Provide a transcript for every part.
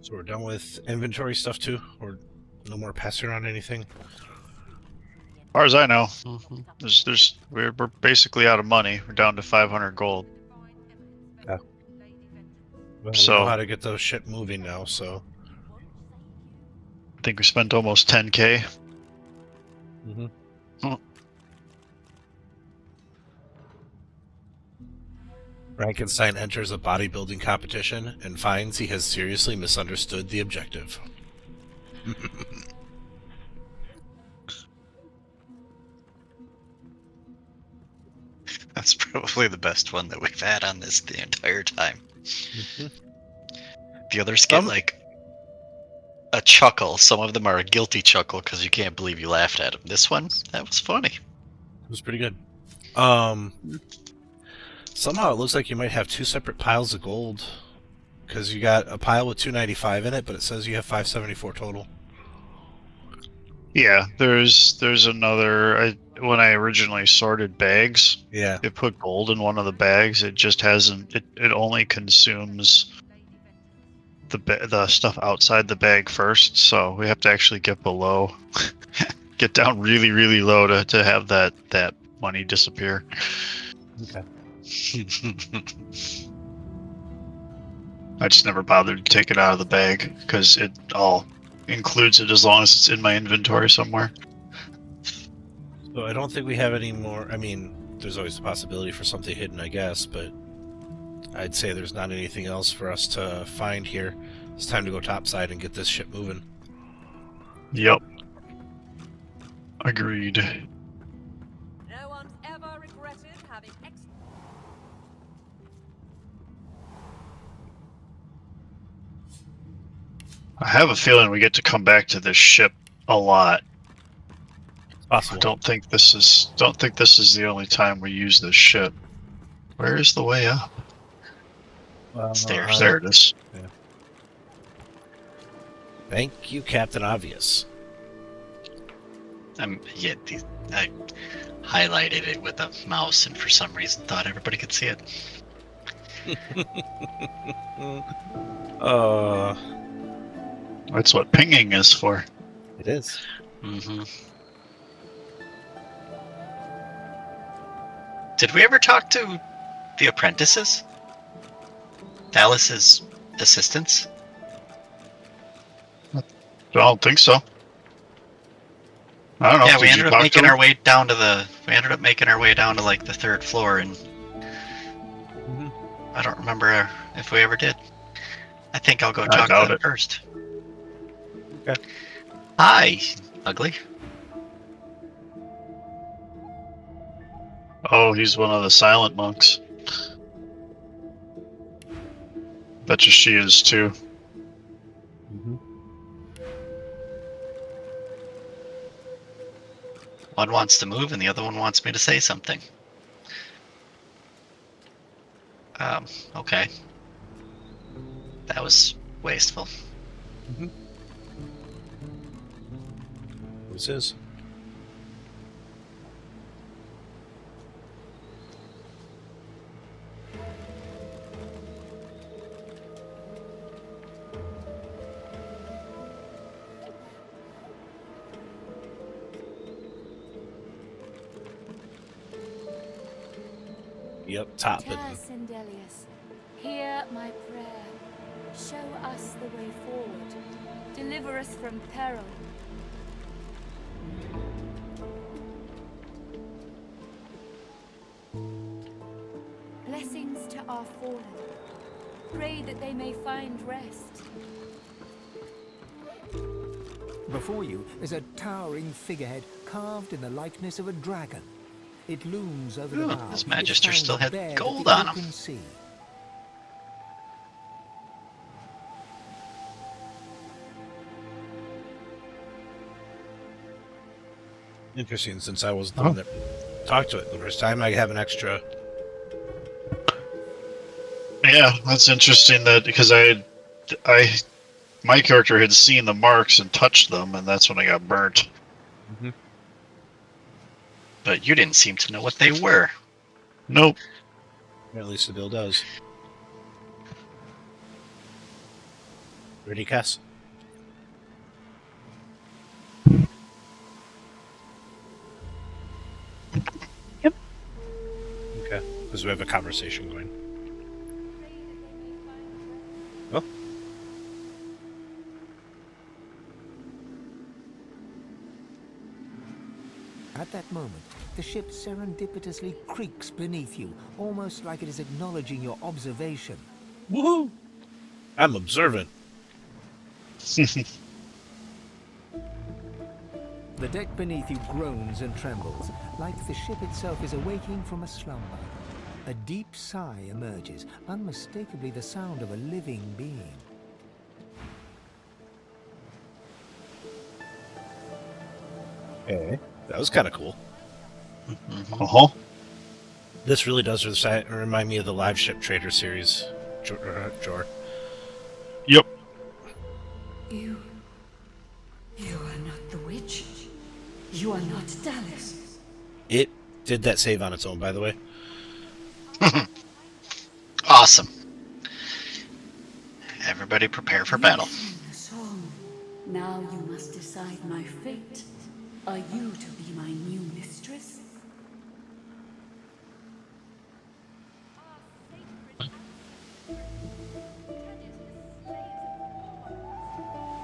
So we're done with inventory stuff too, or no more passing around anything. As far as I know, we're basically out of money. We're down to 500 gold. Yeah. Well, we So know how to get those shit moving now. So. I think we spent almost 10k. Mm-hmm. Oh. Frankenstein enters a bodybuilding competition and finds he has seriously misunderstood the objective. That's probably the best one that we've had on this the entire time. Mm-hmm. The others get like a chuckle. Some of them are a guilty chuckle because you can't believe you laughed at them. This one, that was funny. It was pretty good. Somehow it looks like you might have two separate piles of gold, because you got a pile with 295 in it, but it says you have 574 total. Yeah, there's another. When I originally sorted bags, Yeah. it put gold in one of the bags. It just hasn't. It only consumes the stuff outside the bag first. So we have to actually get below, get down really, really low to have that money disappear. Okay. I just never bothered to take it out of the bag because it all includes it as long as it's in my inventory somewhere. So I don't think we have any more. I mean, there's always the possibility for something hidden, I guess, but I'd say there's not anything else for us to find here. It's time to go topside and get this shit moving. Yep. Agreed. No one's ever regretted having I have a feeling we get to come back to this ship a lot. Possible. I don't think this is the only time we use this ship. Where is the way up? Stairs. There it is. Yeah. Thank you, Captain Obvious. I highlighted it with a mouse and for some reason thought everybody could see it. That's what pinging is for. It is. Mm-hmm. Did we ever talk to the apprentices? Dallas's assistants? I don't think so. I don't know. Yeah, we Did ended you up talk making to our him? way down to the. We ended up making our way down to like the third floor, and I don't remember if we ever did. I think I'll go talk to them first. Okay. Hi, ugly. Oh, he's one of the silent monks. Betcha she is too. Mm-hmm. One wants to move, and the other one wants me to say something. Okay. That was wasteful. Mm-hmm. This is. Yep, top it. Sindelius, hear my prayer. Show us the way forward. Deliver us from peril. Blessings to our fallen. Pray that they may find rest. Before you is a towering figurehead carved in the likeness of a dragon. It looms over the bow. His Magister its still fangs had bared gold at the on him. open sea. Interesting, since I was the one that talked to it the first time, I have an extra. Yeah, that's interesting. That because my character had seen the marks and touched them, and that's when I got burnt. Mm-hmm. But you didn't seem to know what they were. Nope. At least the bill does. Ready, Cass? Yep. Okay, because we have a conversation going. Oh. At that moment, the ship serendipitously creaks beneath you, almost like it is acknowledging your observation. Woohoo! I'm observant. The deck beneath you groans and trembles, like the ship itself is awaking from a slumber. A deep sigh emerges, unmistakably the sound of a living being. Hey, that was kind of cool. Uh-huh. This really does remind me of the Live Ship Trader series, Jor. Yep. You are not the witch. You are not Dallas. It did that save on its own, by the way. Awesome. Everybody prepare for battle. The song. Now you must decide my fate. Are you to be my new mistress?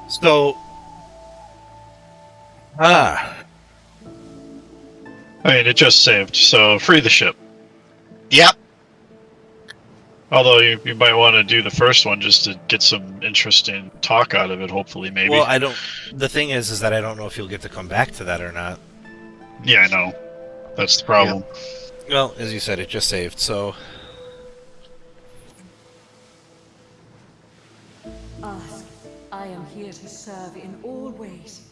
So, I mean, it just saved, so free the ship. Yep. Although you might want to do the first one just to get some interesting talk out of it, hopefully, maybe. well, I don't. The thing is that I don't know if you'll get to come back to that or not. Yeah, I know. That's the problem. Well, as you said, it just saved, so. Ask. I am here to serve in all ways.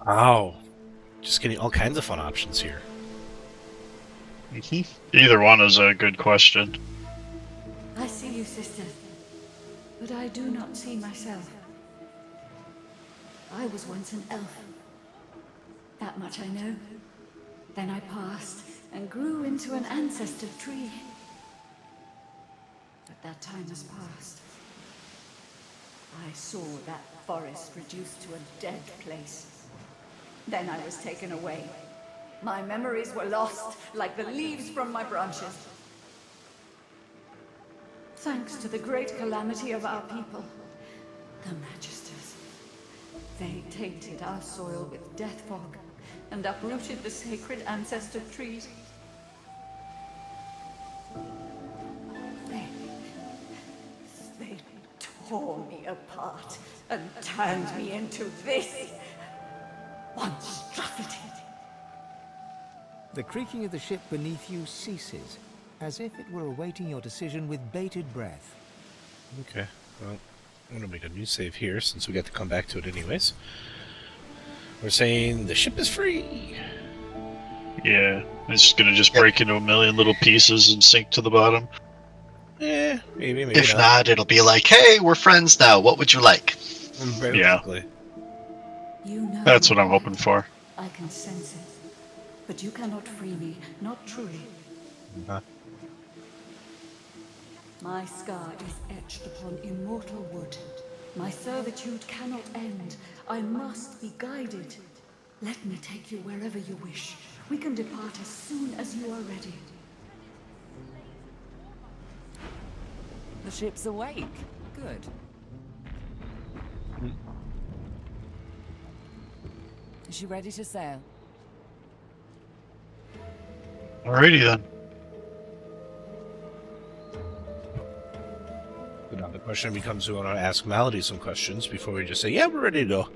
Wow. Just getting all kinds of fun options here. Either one is a good question. I see you, sister. But I do not see myself. I was once an elf. That much I know. Then I passed and grew into an ancestor tree. But that time has passed. I saw that forest reduced to a dead place. Then I was taken away. My memories were lost, like the leaves from my branches. Thanks to the great calamity of our people, the Magisters. They tainted our soil with death fog and uprooted the sacred ancestor trees. They tore me apart and turned me into this monstrosity. The creaking of the ship beneath you ceases, as if it were awaiting your decision with bated breath. Okay, well, I'm going to make a new save here since we got to come back to it anyways. We're saying the ship is free. Yeah, it's gonna just break into a million little pieces and sink to the bottom. Maybe If not, it'll be like, hey, we're friends now. What would you like? Basically. You know That's what I'm hoping for. I can sense it. But you cannot free me, not truly. My scar is etched upon immortal wood. My servitude cannot end. I must be guided. Let me take you wherever you wish. We can depart as soon as you are ready. The ship's awake. Good. Is she ready to sail? Alrighty then. But now the question becomes, we want to ask Malady some questions before we just say, yeah, we're ready to go.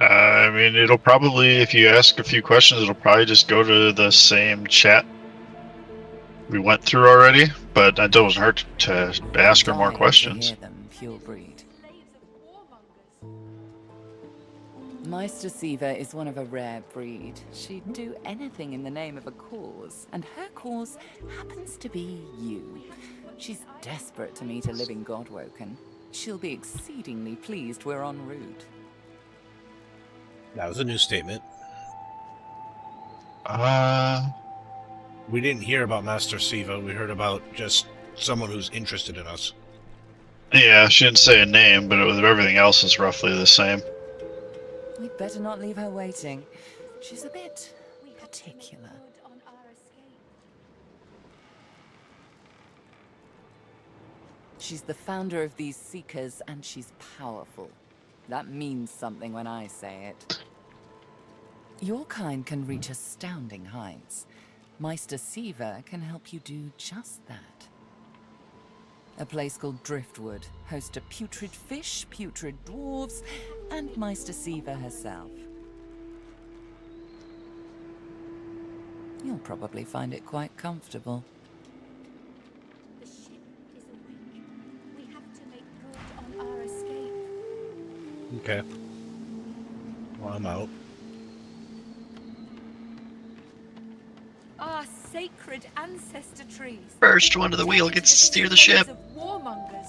I mean, it'll probably, if you ask a few questions, it'll probably just go to the same chat we went through already, but that doesn't hurt to ask her more Dying to questions. hear them, pure breed. Meister Siva is one of a rare breed. She'd do anything in the name of a cause, and her cause happens to be you. She's desperate to meet a living Godwoken. She'll be exceedingly pleased we're en route. That was a new statement. We We didn't hear about Master Siva. We heard about just someone who's interested in us. Yeah, she didn't say a name, but everything else is roughly the same. We'd better not leave her waiting. She's a bit particular. She's the founder of these Seekers, and she's powerful. That means something when I say it. Your kind can reach astounding heights. Meister Siva can help you do just that. A place called Driftwood hosts a putrid fish, putrid dwarves, and Meister Siva herself. You'll probably find it quite comfortable. The ship is awake. We have to make good on our escape. Okay. Well, I'm out. Our sacred ancestor trees. First one to the wheel gets to steer the ship. Of warmongers.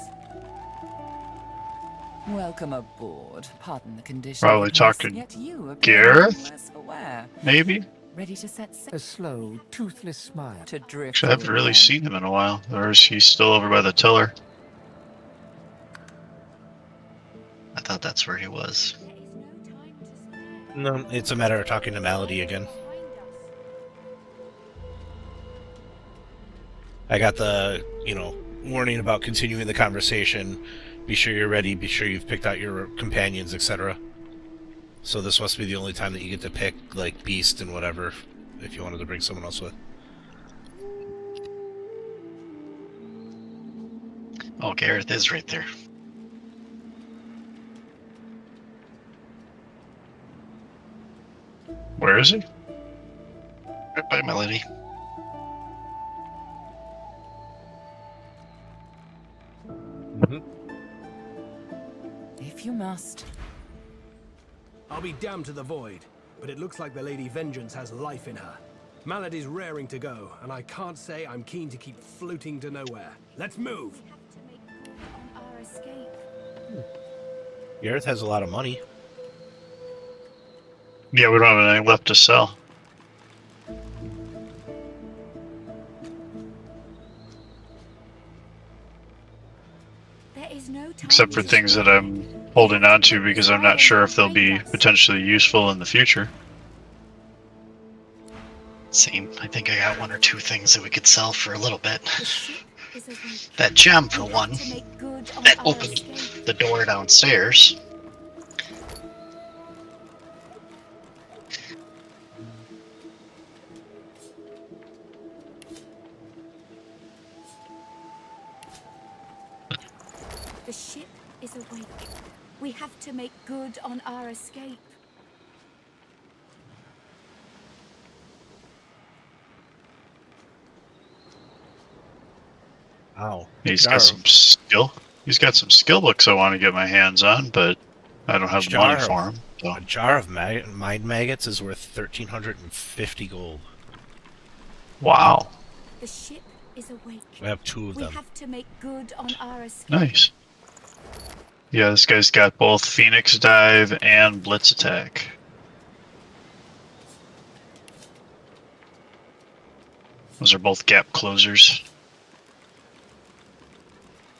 Welcome aboard. Pardon the condition. Probably of the place, talking yet you appear Gareth? worse for wear. Maybe? Ready to set sail A slow, toothless smile. to drift. Actually, I haven't really seen him in a while. Or is he still over by the tiller? I thought that's where he was. There is no time to spare. No, it's a matter of talking to Malady again. Behind us. I got the, warning about continuing the conversation. Be sure you're ready. Be sure you've picked out your companions, etc. So this must be the only time that you get to pick, like, Beast and whatever, if you wanted to bring someone else with. Oh, Gareth is right there. Where is he? Right by Melody. If you must. I'll be damned to the void, but it looks like the Lady Vengeance has life in her. Malady's raring to go, and I can't say I'm keen to keep floating to nowhere. Let's move! We have to make good on our escape. Gareth has a lot of money. Yeah, we don't have anything left to sell. There is no time Except for to things spare. that I'm holding on to because I'm not sure if they'll be potentially useful in the future. Same. I think I got one or two things that we could sell for a little bit. The ship is awake. That gem, for We have one, to make good on that our opened escape. the door downstairs. The ship is awake. We have to make good on our escape. Ow. He's Jar got of- some skill. He's got some skill books I want to get my hands on, but I don't have the money Jar. for them. So. A jar of mind maggots is worth 1,350 gold. Wow, The ship is awake. I have two of We them. have to make good on our escape. nice. Yeah, this guy's got both Phoenix Dive and Blitz Attack. Those are both gap closers.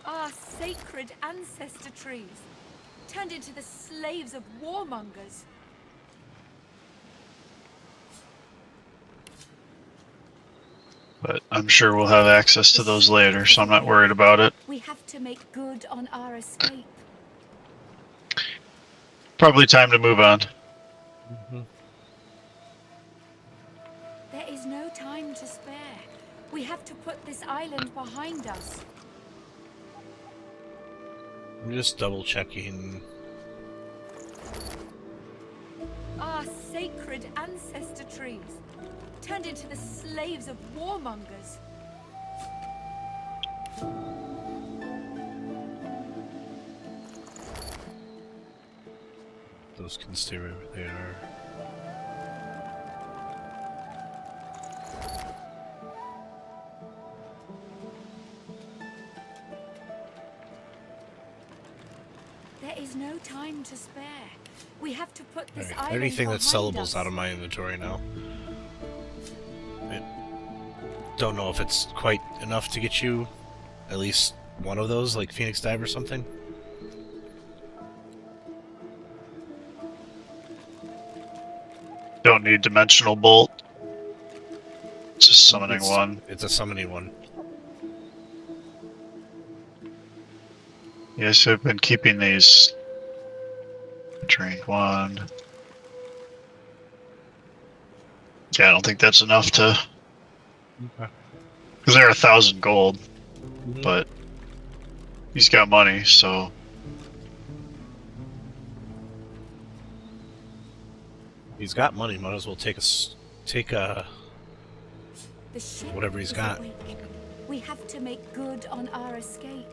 Our sacred ancestor trees turned into the slaves of warmongers. But I'm sure we'll have access to those later, so I'm not worried about it. We have to make good on our escape. Probably time to move on. There is no time to spare. We have to put this island behind us. I'm just double checking. Our sacred ancestor trees turned into the slaves of warmongers. Those can stay where they are. There is no time to spare. We have to put this Alright, island anything that's behind sellable us. is out of my inventory now. I don't know if it's quite enough to get you at least one of those, like Phoenix Dive or something. Don't need Dimensional Bolt. It's just summoning one. It's a summoning one. Yes, I've been keeping these. Drink one. Yeah, I don't think that's enough to. Okay. Because they're 1,000 gold, Mhm. but he's got money, so. He's got money. Might as well take The ship whatever he's is got. awake. We have to make good on our escape.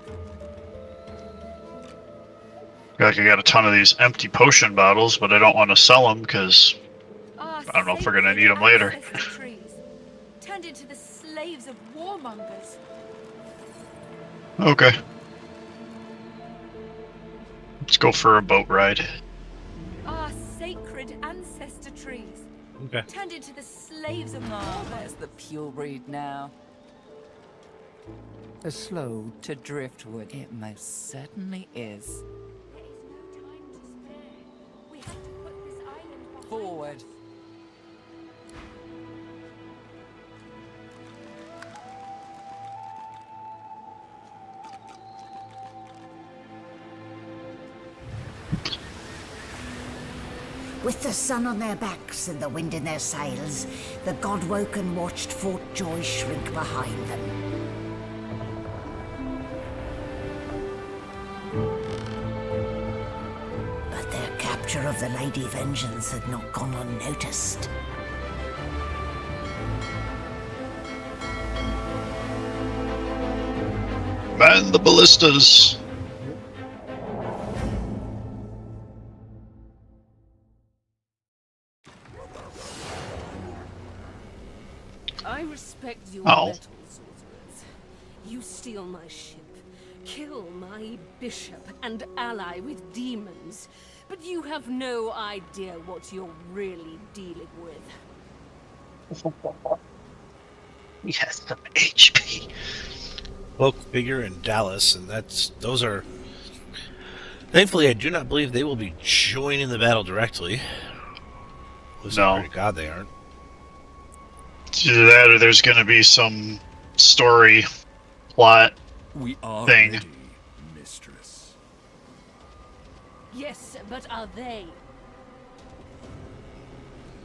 I feel like I got a ton of these empty potion bottles, but I don't want to sell them because Our I don't know if we're gonna sacred need 'em later. ancestor trees, turned into the slaves of warmongers. okay. Let's go for a boat ride. Our sacred ancestor trees, Okay. turned into the slaves of Oh, warmongers. there's the pure breed now. A slow To driftwood, it most certainly is. There is no time to spare. We have to put this island behind Forward. us. With the sun on their backs and the wind in their sails, the God-woken watched Fort Joy shrink behind them. But their capture of the Lady Vengeance had not gone unnoticed. Man the ballistas! I respect your Oh. mettle, sorcerers. You steal my ship, kill my bishop, and ally with demons. But you have no idea what you're really dealing with. He has some HP. Cloak figure in Dallas, and those are. Thankfully, I do not believe they will be joining the battle directly. At least I No. pray to God they aren't. It's either that or there's gonna be some story plot. We are Thing. ready, mistress. Yes, but are they?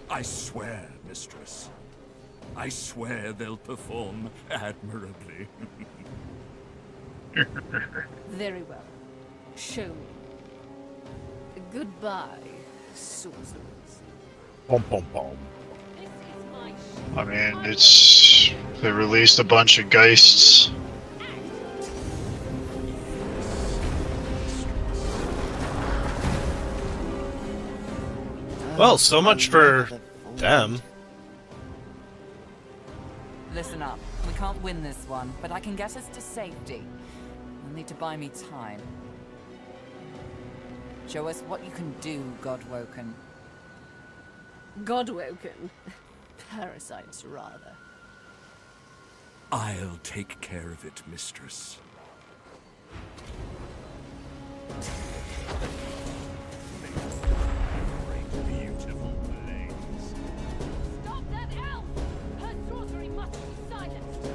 I swear, mistress. I swear they'll perform admirably. Very well. Show me. Goodbye, sorcerers. Pom pom pom. This is my ship. I mean, they released a bunch of Geists. Well, so much for them. Listen up. We can't win this one, but I can get us to safety. You'll need to buy me time. Show us what you can do, Godwoken. Godwoken. Parasites, rather. I'll take care of it, mistress. Beautiful blaze. Stop that elf! Her sorcery must be silenced.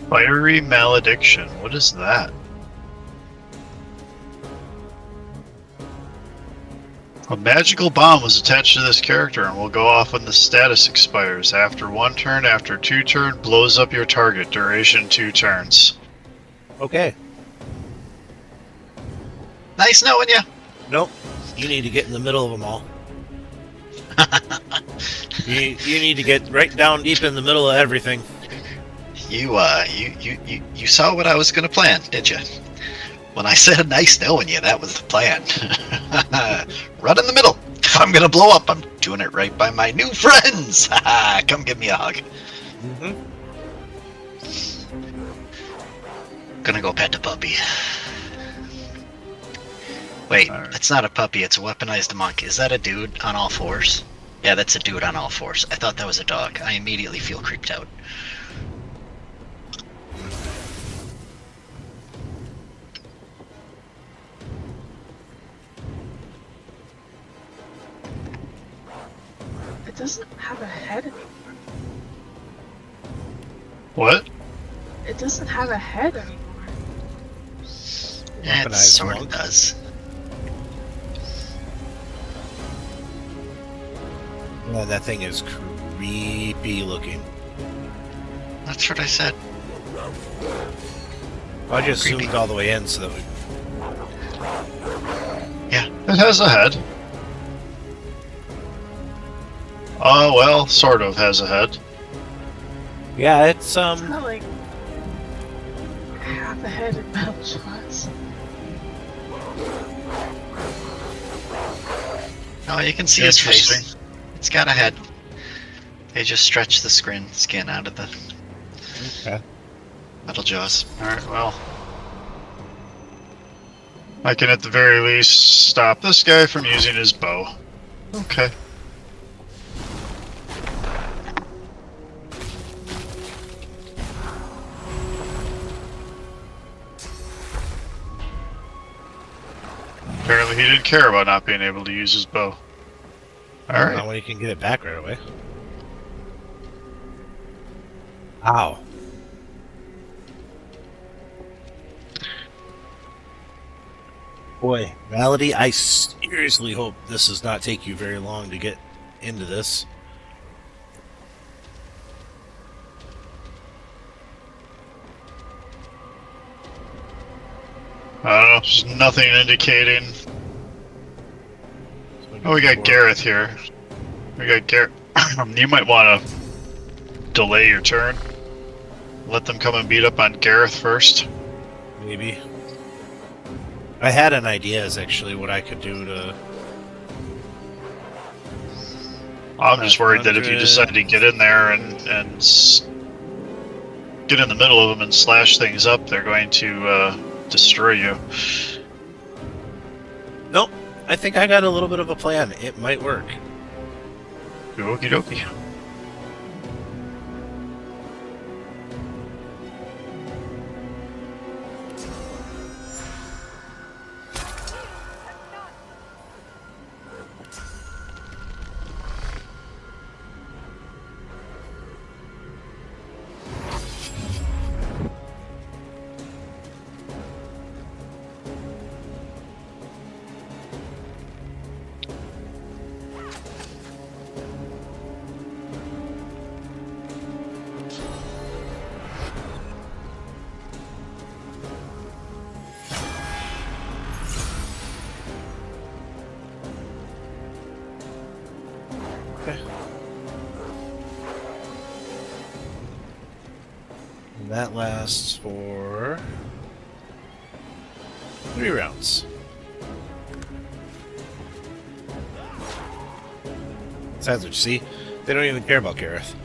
Fiery Malediction. What is that? A magical bomb was attached to this character and will go off when the status expires. After 1 turn, after 2 turn, blows up your target. Duration 2 turns. Okay. Nice knowing you. Nope. You need to get in the middle of them all. you need to get right down deep in the middle of everything. You saw what I was gonna plan, did you? When I said nice knowing you, that was the plan. Run in the middle. If I'm gonna blow up, I'm doing it right by my new friends. Come give me a hug. Mm-hmm. Gonna go pet the puppy. Wait, Alright. it's not a puppy, it's a weaponized monk. Is that a dude on all fours? Yeah, that's a dude on all fours. I thought that was a dog. I immediately feel creeped out. It doesn't have a head anymore. What? It doesn't have a head anymore. Yeah, it Weaponized sort of monk. does. Yeah, that thing is creepy looking. That's what I said. I just Creepy. zoomed all the way in so that we. Yeah. It has a head. Well, sort of has a head. Yeah, it's It's not like half a head in metal shots. Oh, you can see his face. Interesting. It's got a head. They just stretch the skin out of the okay. metal jaws. Alright, well. I can at the very least stop this guy from using his bow. Okay. Apparently he didn't care about not being able to use his bow. Alright. Not when you can get it back right away. Ow. Boy, Malady, I seriously hope this does not take you very long to get into this. I don't know, there's nothing indicating. Oh, we got Gareth here. We got Gareth. You might want to delay your turn. Let them come and beat up on Gareth first. Maybe. I had an idea as actually what I could do to... I'm just worried that if you 100. decide to get in there and get in the middle of them and slash things up, they're going to destroy you. Nope. I think I got a little bit of a plan. It might work. Okie dokie. Okay. And that lasts for 3 rounds. Besides what you see, they don't even care about Gareth.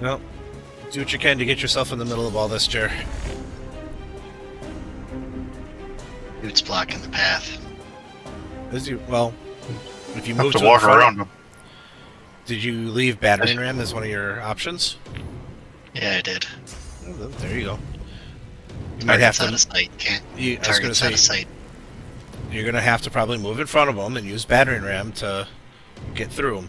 Well, do what you can to get yourself in the middle of all this, Jer. Dude's blocking the path. As you, well, if you Have move to to walk the front, around them. did you leave battering ram as one of your options? Yeah, I did. Well, then, there you go. You might have Target's out to. of sight. Can't. I was going to Target's out of say sight. you're going to have to probably move in front of them and use battering ram to get through them.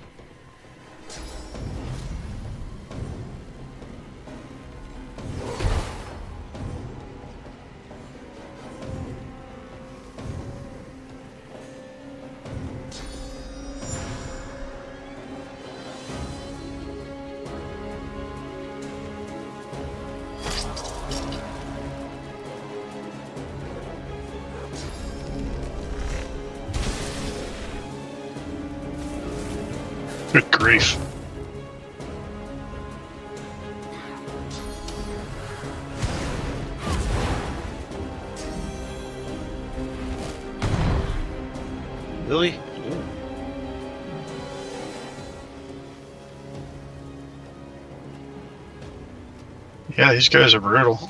Good grief. Really? Yeah, these guys are brutal.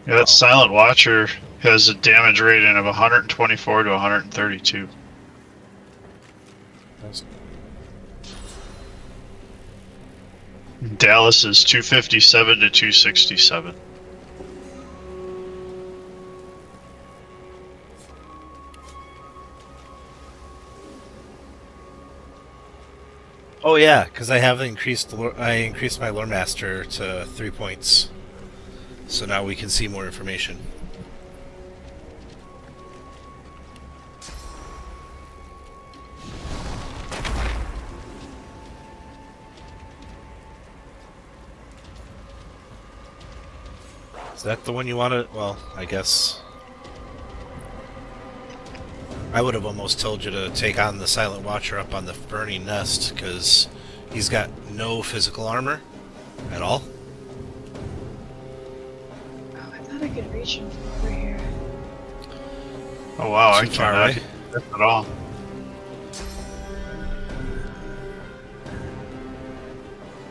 Yeah, that Silent Watcher has a damage rating of 124 to 132. Dallas is 257 to 267. Oh yeah, because I have increased. I increased my lore master to 3 points, so now we can see more information. Is that the one you wanted? Well, I guess I would have almost told you to take on the Silent Watcher up on the Burning Nest, because he's got no physical armor at all. Oh, I thought I could reach him from over here. Oh wow, Too I far cannot away. hit that at all.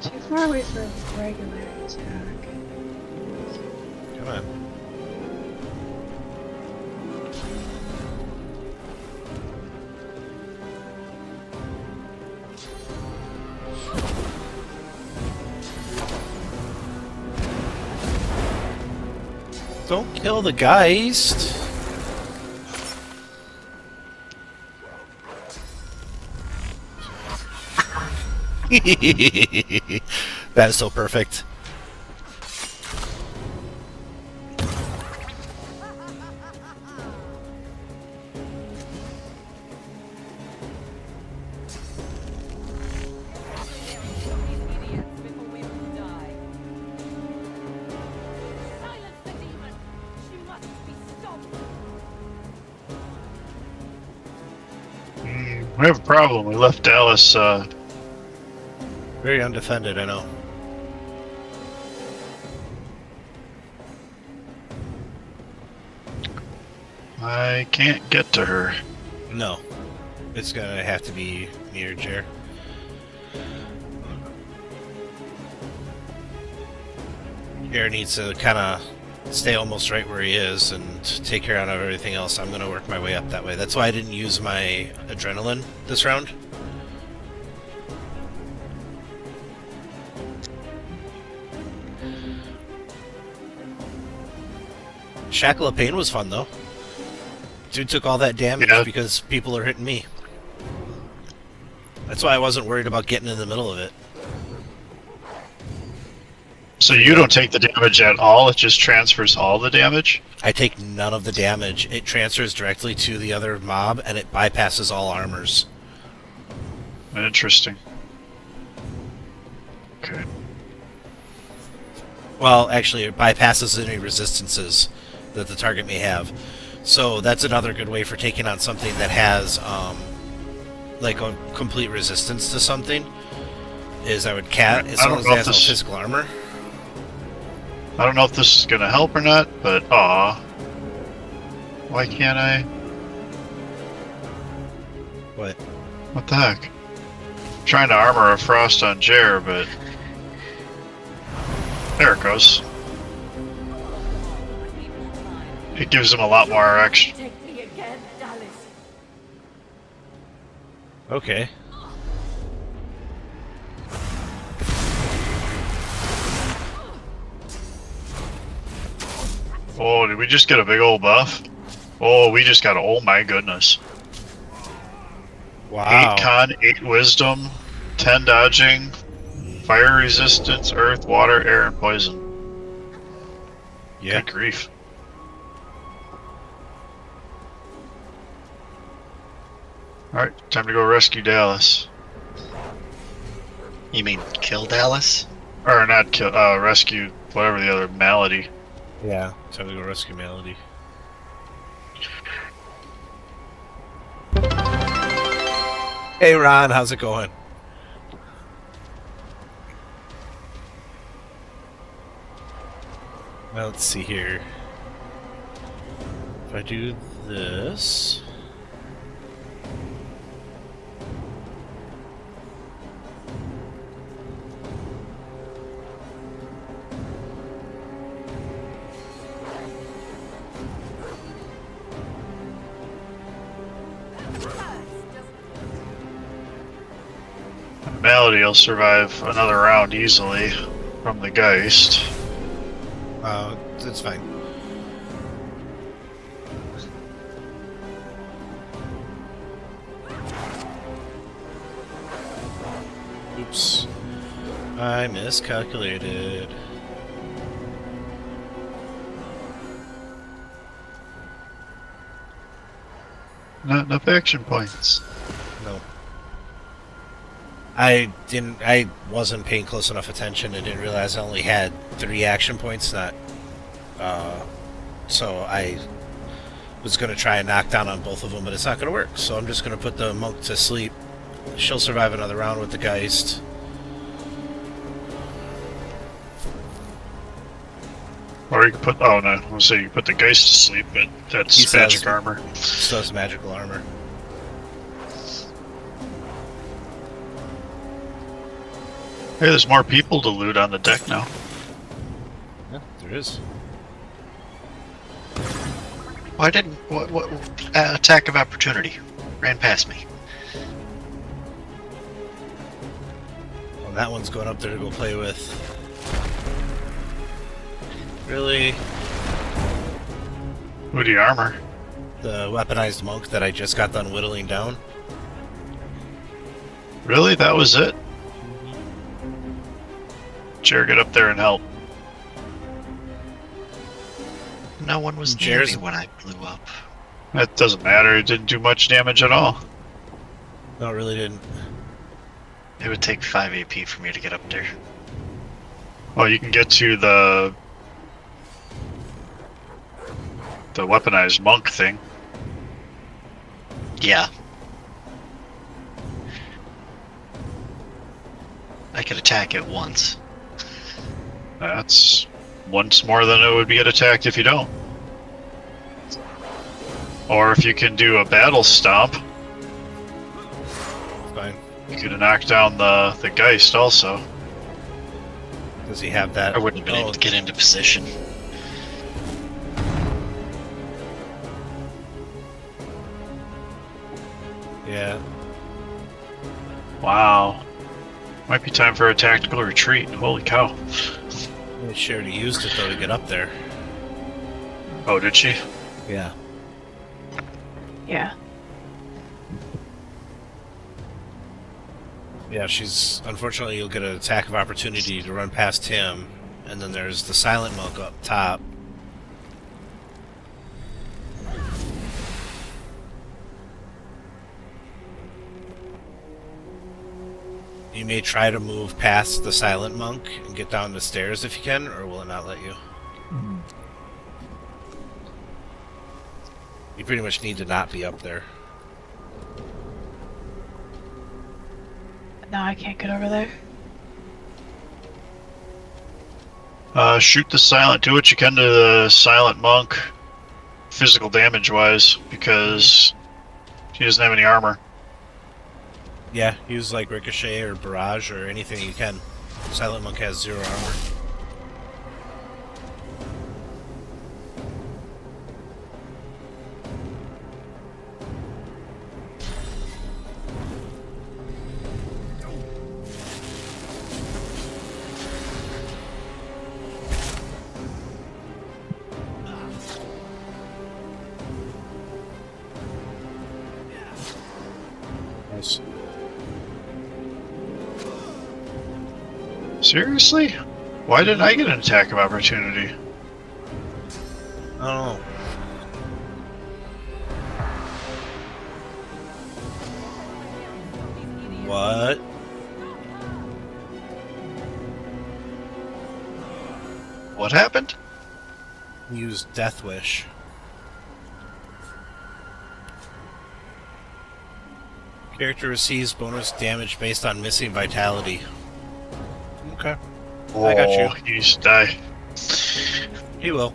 Too far away for a regular attack. Come on. Don't kill the Geist. That is so perfect. We have a problem. We left Dallas. Very undefended, I know. I can't get to her. No. It's gonna have to be near Jer. Jer needs to kind of stay almost right where he is and take care of everything else. I'm gonna work my way up that way. That's why I didn't use my adrenaline this round. Shackle of Pain was fun though. Dude took all that damage because people are hitting me. That's why I wasn't worried about getting in the middle of it. So you don't take the damage at all? It just transfers all the damage? I take none of the damage. It transfers directly to the other mob, and it bypasses all armors. Interesting. Okay. Well, actually, it bypasses any resistances that the target may have. So that's another good way for taking on something that has, like a complete resistance to something. Is I would as long as it has no physical armor. I don't know if this is gonna help or not, but why can't I? What? What the heck? I'm trying to armor a frost on Jer, but there it goes. It gives him a lot more action. Take me again, Dallas. Okay. Oh, did we just get a big old buff? Oh, we just got oh my goodness. Wow. 8 con, 8 wisdom, 10 dodging, fire resistance, earth, water, air, and poison. Yeah. Good grief. Alright, time to go rescue Dallas. You mean kill Dallas? Or not kill, rescue whatever the other malady. Yeah. Time to go rescue Melody. Hey Ron, how's it going? Well, let's see here. If I do this... Malady will survive another round easily from the Geist. It's fine. Oops. I miscalculated. Not enough action points. No. I wasn't paying close enough attention and didn't realize I only had 3 action points, so I was going to try and knock down on both of them, but it's not going to work. So I'm just going to put the monk to sleep. She'll survive another round with the Geist. Or you can put, oh no, I was gonna say you put the Geist to sleep, but that's He magic says- armor. Still has magical armor. Hey, there's more people to loot on the deck now. Yeah, there is. Why didn't what attack of opportunity ran past me? Well, that one's going up there to go play with. Really? Woody armor. The weaponized monk that I just got done whittling down? Really? That was it? Jer, get up there and help. No one was near Jer's- me when I blew up. That doesn't matter. It didn't do much damage at all. No, it really didn't. It would take 5 AP for me to get up there. Well, you can get to the weaponized monk thing. Yeah. I could attack it once. That's once more than it would be attacked if you don't. Or if you can do a battle stomp, Fine. you could knock down the Geist also. Does he have that? I wouldn't have been able to get into position. Yeah. Wow. Might be time for a tactical retreat. Holy cow. She already used it, though, to get up there. Oh, did she? Yeah. Yeah. Yeah, she's... Unfortunately, you'll get an attack of opportunity to run past him. And then there's the silent monk up top. You may try to move past the silent monk and get down the stairs if you can, or will it not let you? You pretty much need to not be up there. No, I can't get over there. Shoot the silent. Do what you can to the silent monk, physical damage wise, because she doesn't have any armor. Yeah, use like Ricochet or Barrage or anything you can. Silent Monk has 0 armor. Nice. Seriously? Why didn't I get an attack of opportunity? I don't know. What? What happened? Use Death Wish. Character receives bonus damage based on missing vitality. Okay. Oh, I got you. He needs to die. He will.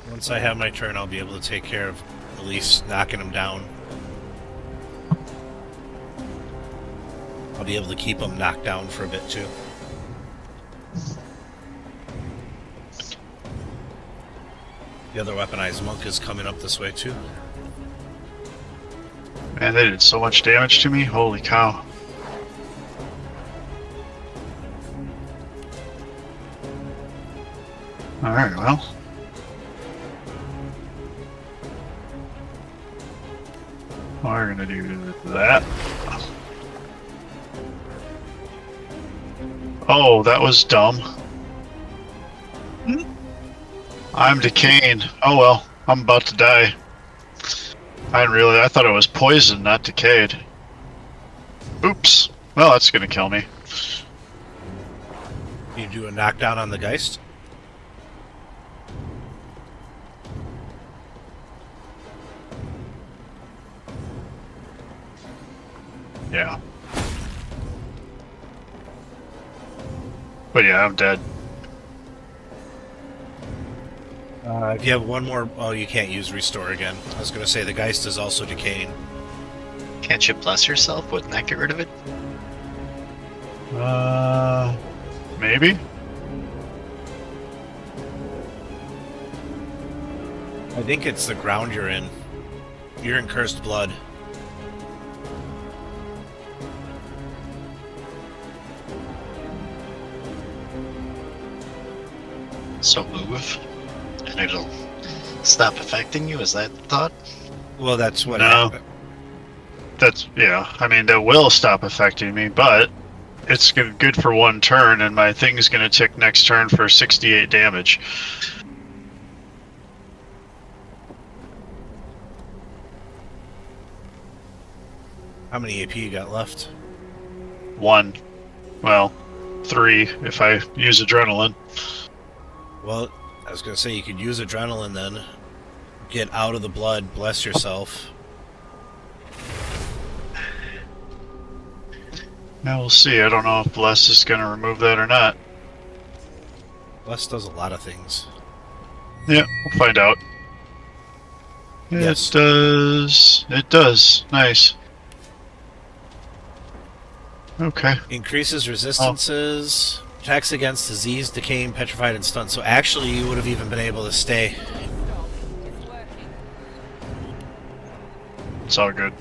Once I have my turn, I'll be able to take care of at least knocking him down. I'll be able to keep him knocked down for a bit too. The other weaponized monk is coming up this way too. Man, they did so much damage to me. Holy cow. Alright, well. We're gonna do that. Oh, that was dumb. I'm decaying. Oh well, I'm about to die. I thought it was poison, not decayed. Oops. Well, that's gonna kill me. You do a knockdown on the Geist? Yeah. But yeah, I'm dead. If you have one more... Oh, you can't use Restore again. I was going to say the Geist is also decaying. Can't you bless yourself? Wouldn't that get rid of it? Maybe? I think it's the ground you're in. You're in Cursed Blood. So move, and it'll stop affecting you? Is that the thought? Well, that's what No. happened. That's, yeah, I mean, that will stop affecting me, but it's good for one turn, and my thing's gonna tick next turn for 68 damage. How many AP you got left? 1. Well, 3 if I use adrenaline. Well, I was going to say you could use Adrenaline then. Get out of the blood, bless yourself. Now we'll see. I don't know if Bless is gonna remove that or not. Bless does a lot of things. Yeah, we'll find out. Yes. It does. It does. Nice. Okay. Increases resistances, attacks against disease, decaying, petrified, and stunned. So actually you would have even been able to stay. It's all good.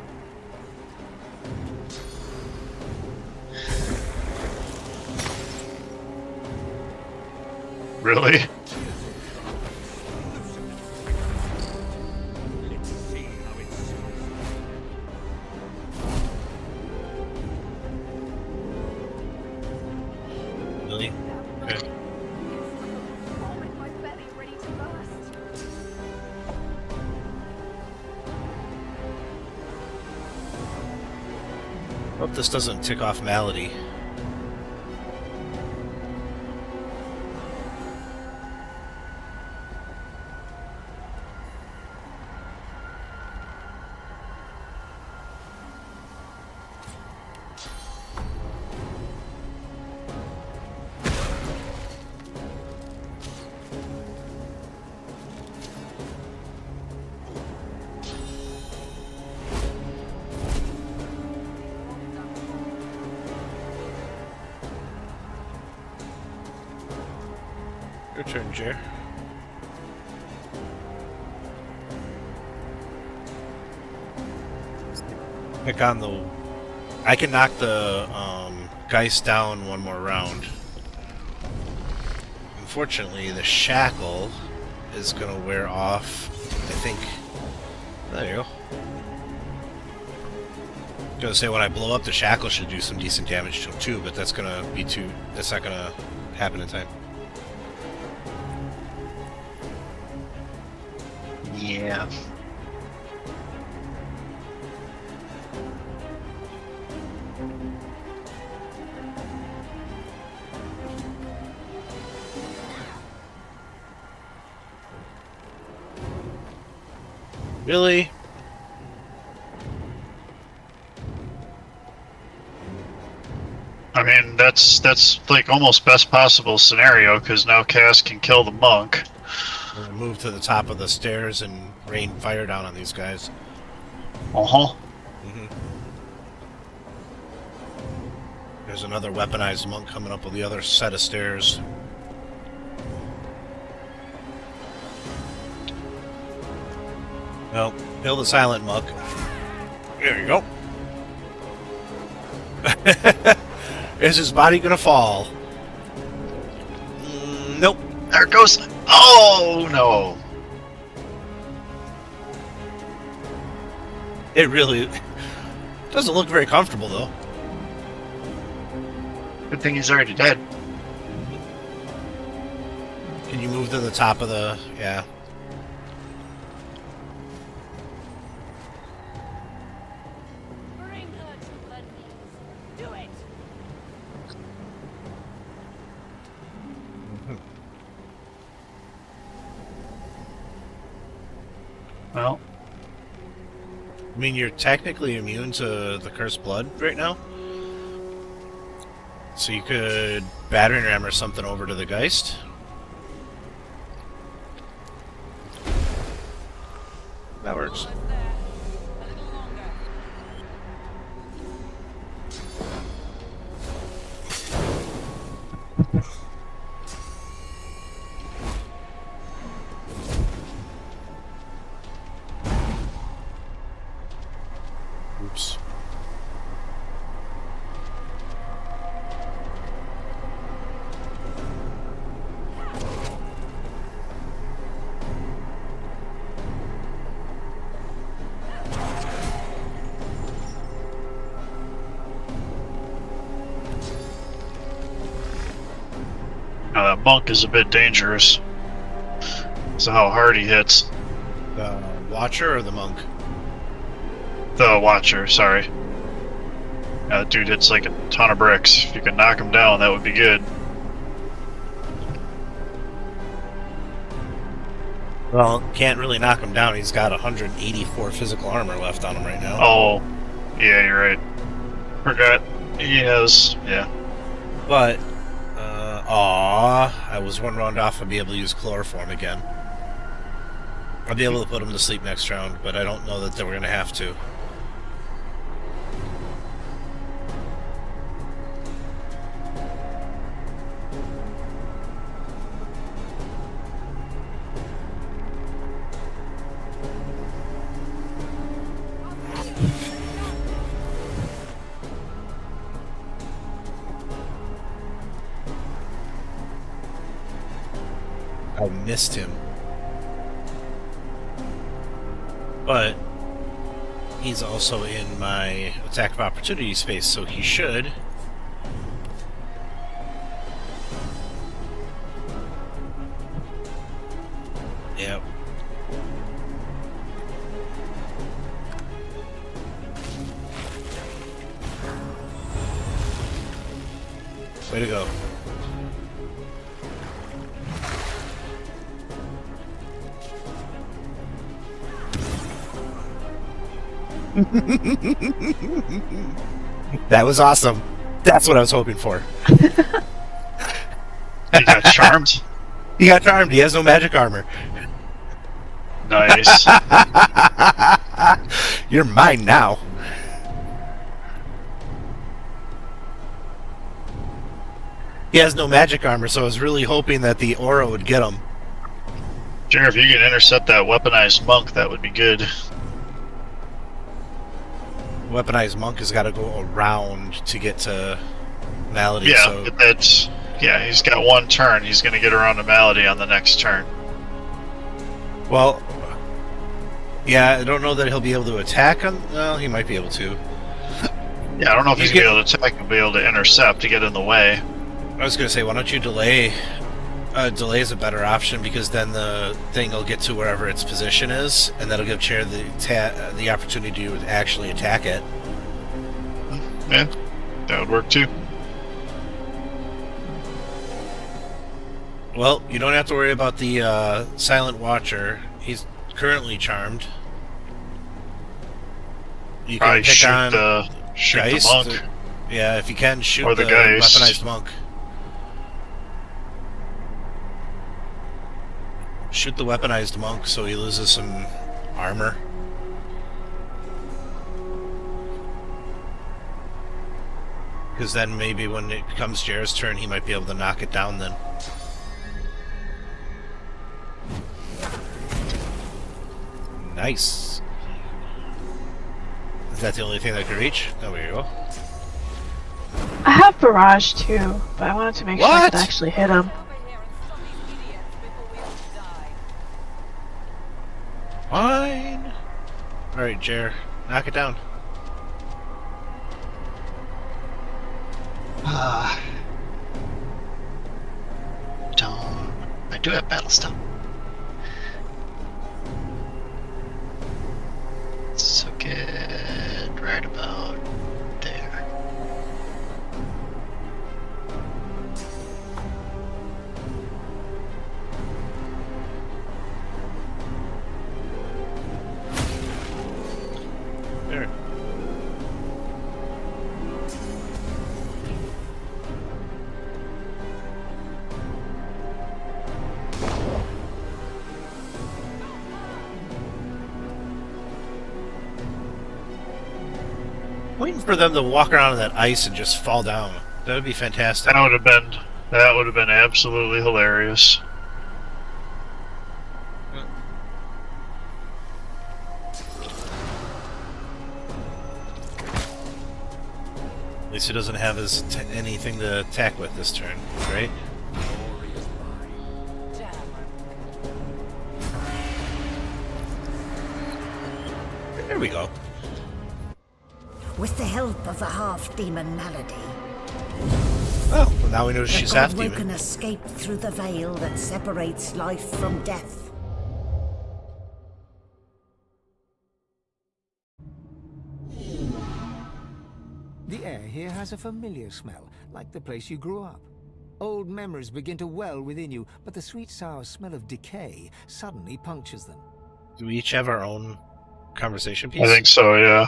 Really? Really? Okay. Hope this doesn't tick off Malady. Your turn, Jer. Pick on the... I can knock the Geist down one more round. Unfortunately, the shackle is going to wear off, I think. There you go. I was going to say, when I blow up, the shackle should do some decent damage to him too, but that's going to be too... That's not going to happen in time. Yeah. Really? I mean, that's like almost best possible scenario, because now Cass can kill the monk. We're gonna move to the top of the stairs and rain fire down on these guys. Uh-huh. There's another weaponized monk coming up with the other set of stairs. Well, kill the silent monk. There you go. Is his body gonna fall? Nope. There it goes. Oh, no. It really doesn't look very comfortable, though. Good thing he's already dead. Can you move to the top of the... Yeah. Bring her to her knees. Do it. Well, I mean, you're technically immune to the cursed blood right now. So you could battering ram or something over to the Geist. That works. Oops. now that monk is a bit dangerous. So how hard he hits. The Watcher or the Monk? The Watcher, sorry. That dude hits like a ton of bricks. If you can knock him down, that would be good. Well, can't really knock him down. He's got 184 physical armor left on him right now. Oh, yeah, you're right. Forgot. He has, yeah. But, I was one round off. I'll be able to use chloroform again. I'll be able to put him to sleep next round, but I don't know that we're going to have to. I missed him. But he's also in my attack of opportunity space, so he should. Yep. Way to go. That was awesome. That's what I was hoping for. He got charmed. He got charmed. He has no magic armor. Nice. You're mine now. He has no magic armor, so I was really hoping that the aura would get him. Sure, if you can intercept that weaponized monk, that would be good. Weaponized monk has got to go around to get to Malady. Yeah, so... but that's... Yeah, he's got one turn. He's going to get around to Malady on the next turn. Well, yeah, I don't know that he'll be able to attack on... Well, he might be able to. Yeah, I don't know if he's going to be able to attack. He'll be able to intercept to get in the way. I was going to say, why don't you delay? Delay is a better option because then the thing will get to wherever its position is, and that'll give Chair the opportunity to actually attack it. Yeah, that would work too. Well, you don't have to worry about the Silent Watcher. He's currently charmed. You can Probably pick shoot on the Geist. monk. Yeah, if you can, shoot Or the the Geist. weaponized monk. Shoot the weaponized monk so he loses some armor. Because then maybe when it comes Jared's turn, he might be able to knock it down then. Nice. Is that the only thing that could reach? Oh, there you go. I have barrage too, but I wanted to make sure I What? could actually hit him. Fine. Alright, Jer. Knock it down. Don't. I do have battle stop. So get right about there. There. Waiting for them to walk around on that ice and just fall down. That would be fantastic. That would have been absolutely hilarious. At least he doesn't have his anything to attack with this turn, right? There we go. With the help of the half-demon Malady, Oh, well now we know the she's half Godwoken demon. escaped through the veil that separates life from death. The air here has a familiar smell, like the place you grew up. Old memories begin to well within you, but the sweet sour smell of decay suddenly punctures them. Do we each have our own conversation piece? I think so, yeah.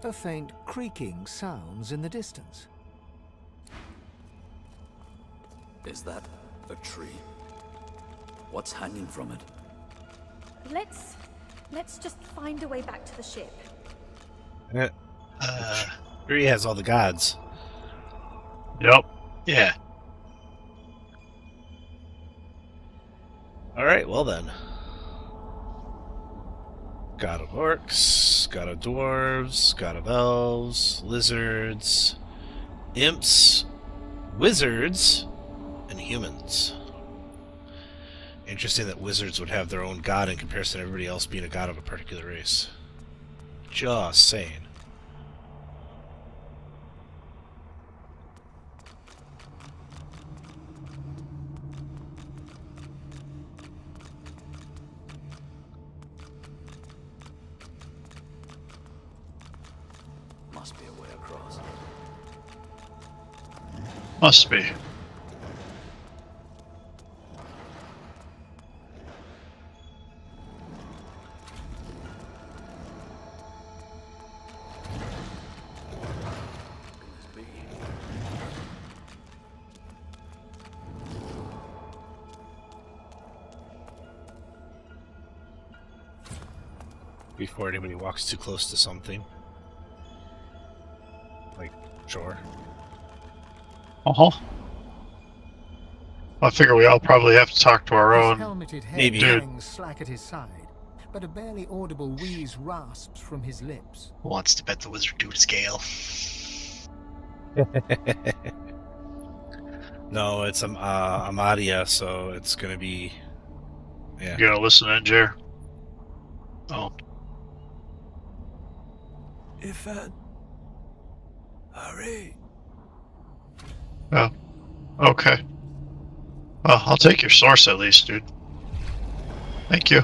A faint creaking sounds in the distance. Is that a tree? What's hanging from it? Let's just find a way back to the ship. Here he has all the gods. Yep. Yeah. Alright, well then. God of orcs, god of dwarves, god of elves, lizards, imps, wizards, and humans. Interesting that wizards would have their own god in comparison to everybody else being a god of a particular race. Just saying. Must be a way across. Must be. Before anybody walks too close to something. Like, sure. Uh-huh. I figure we all probably have to talk to our His own. helmeted head Maybe. hangs slack at his side, but a barely audible wheeze rasps from his lips. Who wants to bet the wizard dude scale? No, it's Amadia, so it's gonna be... Yeah. You gonna listen in, Jer? Oh. Ifan. Hurry. Oh. Okay. Well, I'll take your source at least, dude. Thank you.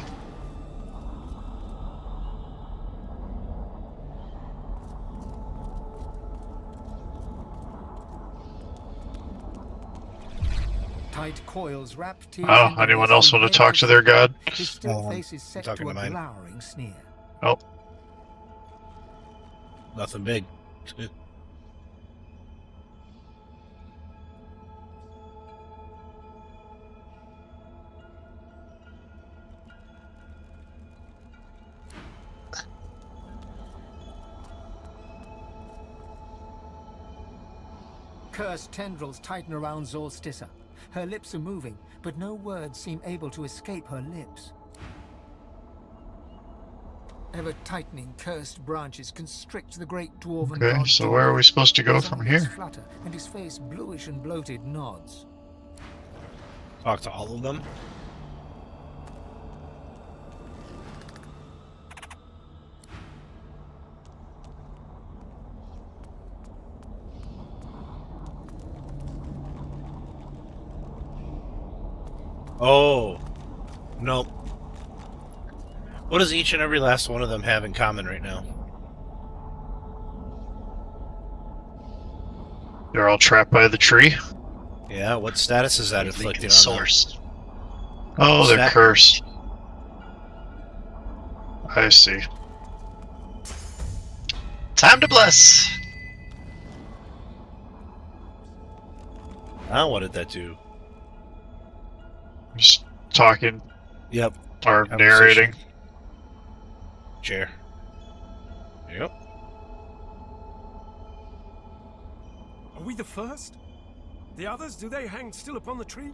Tight coils wrap tears Oh, into anyone his else want to head talk as to their god? His still face is set talking to a to mine. glowering sneer. Oh. Nothing big. Cursed tendrils tighten around Zolstissa. Her lips are moving, but no words seem able to escape her lips. Ever-tightening cursed branches constrict the great dwarven god. Okay, so where are we supposed to go His from eyelids here? flutter, and his face, bluish and bloated, nods. Talk to all of them? Oh. Nope. What does each and every last one of them have in common right now? They're all trapped by the tree? Yeah, what status is that inflicting on them? Source. Oh, they're Stat- cursed. I see. Time to bless. Now what did that do? Just talking Yep. or Conversation. narrating. Chair. Yep. Are we the first? The others, do they hang still upon the tree?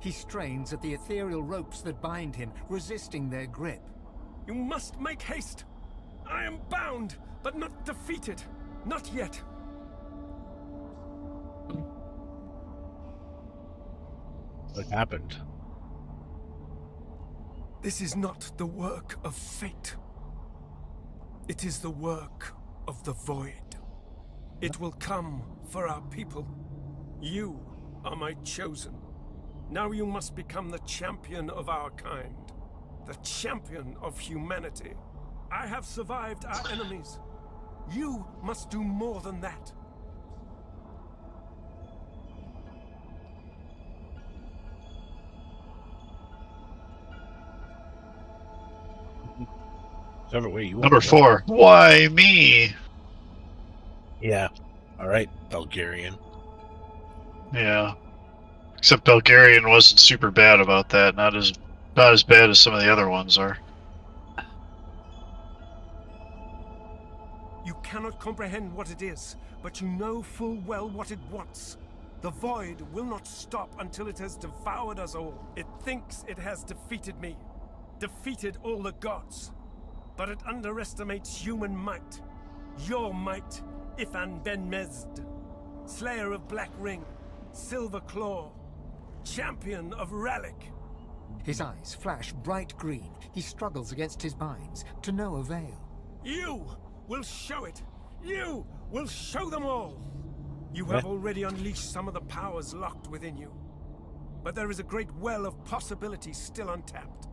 He strains at the ethereal ropes that bind him, resisting their grip. You must make haste. I am bound, but not defeated. Not yet. What happened? This is not the work of fate. It is the work of the void. It will come for our people. You are my chosen. Now you must become the champion of our kind. The champion of humanity. I have survived our enemies. You must do more than that. Whichever way you want Number to go. 4. Why me? Yeah. Alright, Bulgarian. Yeah. Except Bulgarian wasn't super bad about that. Not as bad as some of the other ones are. You cannot comprehend what it is, but you know full well what it wants. The void will not stop until it has devoured us all. It thinks it has defeated me, defeated all the gods. But it underestimates human might. Your might, Ifan Ben Mezd, Slayer of Black Ring, Silver Claw, Champion of Ralik. His eyes flash bright green. He struggles against his binds, to no avail. You will show it. You will show them all. You have already unleashed some of the powers locked within you. But there is a great well of possibilities still untapped.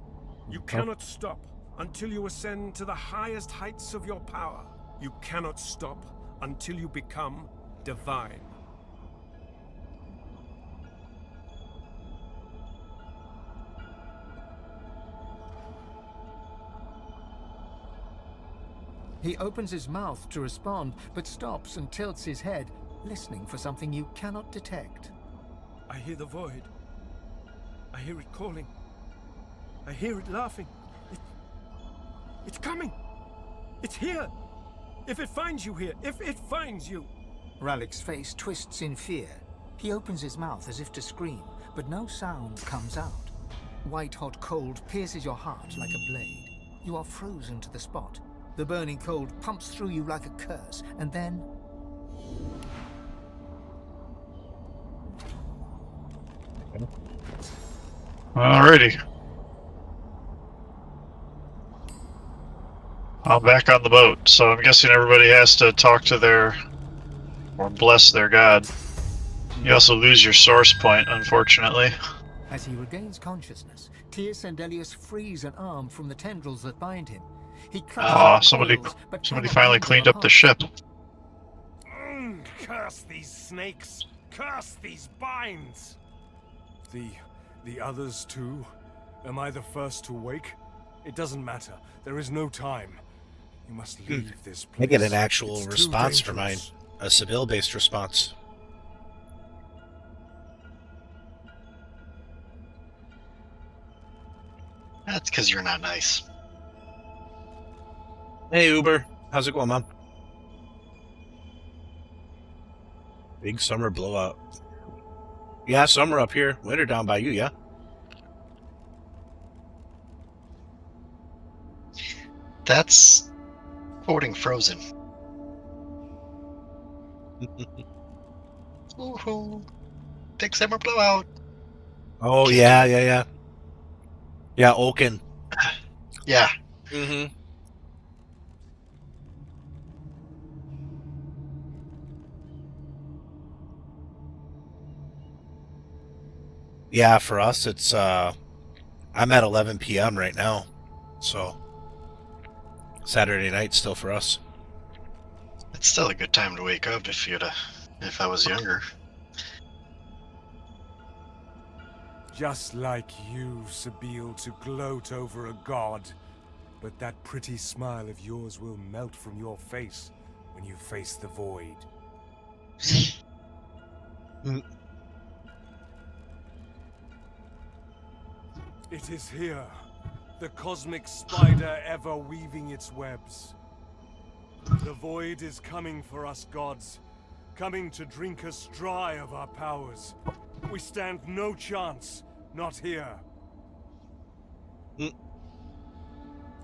You cannot stop until you ascend to the highest heights of your power. You cannot stop until you become divine. He opens his mouth to respond, but stops and tilts his head, listening for something you cannot detect. I hear the void. I hear it calling. I hear it laughing. It's coming! It's here! If it finds you here, if it finds you! Ralik's face twists in fear. He opens his mouth as if to scream, but no sound comes out. White-hot cold pierces your heart like a blade. You are frozen to the spot. The burning cold pumps through you like a curse, and then... Alrighty. I'm back on the boat, so I'm guessing everybody has to talk to their... or bless their god. You also lose your source point, unfortunately. As he regains consciousness, Tyr's Sendelius frees an arm from the tendrils that bind him. He Aw, somebody finally cleaned up the ship. Curse these snakes! Curse these binds! The others too? Am I the first to wake? It doesn't matter. There is no time. You must leave this place. I get an actual It's too response for mine. dangerous. A Sibyl-based response. That's because you're not nice. Hey, Uber. How's it going, Mom? Big summer blowout. Yeah, summer up here. Winter down by you, yeah. That's quoting Frozen. Woohoo! Big summer blowout. Oh, Can't yeah, do it. yeah. Yeah, Oaken. Yeah. Mm-hmm. Yeah, for us, it's, I'm at 11 p.m. right now. So, Saturday night still for us. It's still a good time to wake up if I was younger. Just like you, Sabine, to gloat over a god. But that pretty smile of yours will melt from your face when you face the void. It is here, the cosmic spider ever weaving its webs. The void is coming for us gods, coming to drink us dry of our powers. We stand no chance, not here.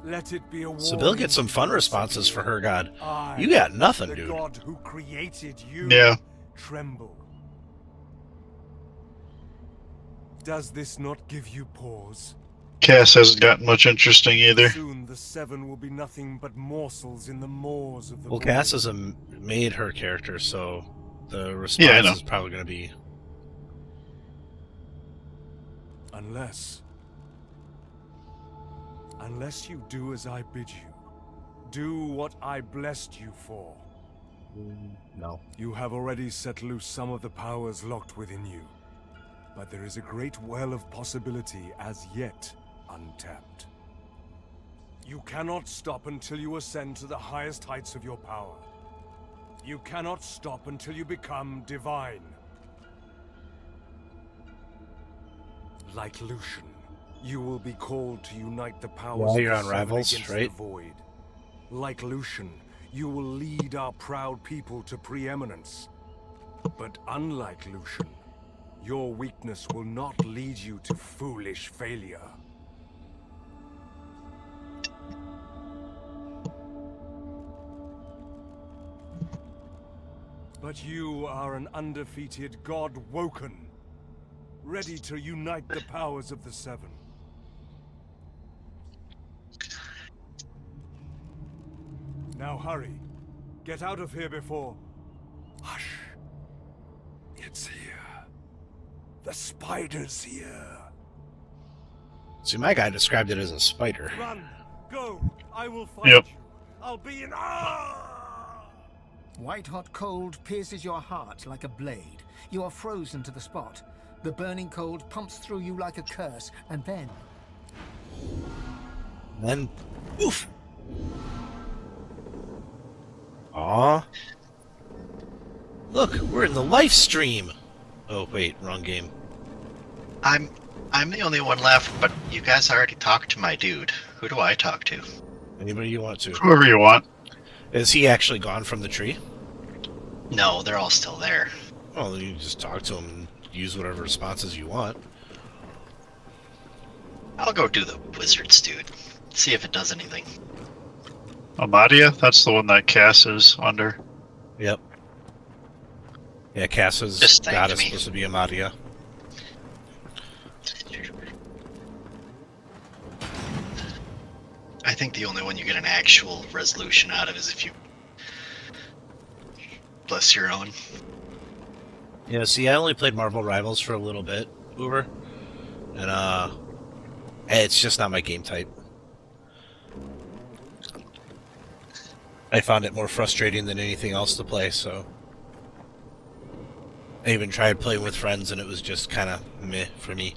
Let it be a warning. So Bill gets some fun responses for her god. You got nothing, the dude. God who created you, Yeah. tremble. Does this not give you pause? Cass hasn't gotten much interesting either. Soon the seven will be nothing but morsels in the maws of the Well, void. Cass has made her character, so the response Yeah, I know. is probably going to be... Unless you do as I bid you. Do what I blessed you for. No. You have already set loose some of the powers locked within you. But there is a great well of possibility as yet untapped. You cannot stop until you ascend to the highest heights of your power. You cannot stop until you become divine. Like Lucian, you will be called to unite the powers Yeah, you're of on the seven Rivals, against right? the void. Like Lucian, you will lead our proud people to preeminence. But unlike Lucian, your weakness will not lead you to foolish failure. But you are an undefeated god woken, ready to unite the powers of the seven. Now hurry. Get out of here before... Hush. It's here. The spider's here. See, my guy described it as a spider. Run! Go! I will find Yep. you! I'll be in... White-hot cold pierces your heart like a blade. You are frozen to the spot. The burning cold pumps through you like a curse, and then... Then, oof! Aw. Look, we're in the live stream! Oh, wait, wrong game. I'm the only one left, but you guys already talked to my dude. Who do I talk to? Anybody you want to. Whoever you want. Is he actually gone from the tree? No, they're all still there. Well, then you just talk to him and use whatever responses you want. I'll go do the wizard's dude. See if it does anything. Amadia? That's the one that Cass is under. Yep. Yeah, Cass's Just thank god is me. supposed to be Amadia. I think the only one you get an actual resolution out of is if you bless your own. Yeah, see, I only played Marvel Rivals for a little bit, Uber. And, it's just not my game type. I found it more frustrating than anything else to play, so... I even tried playing with friends, and it was just kind of meh for me.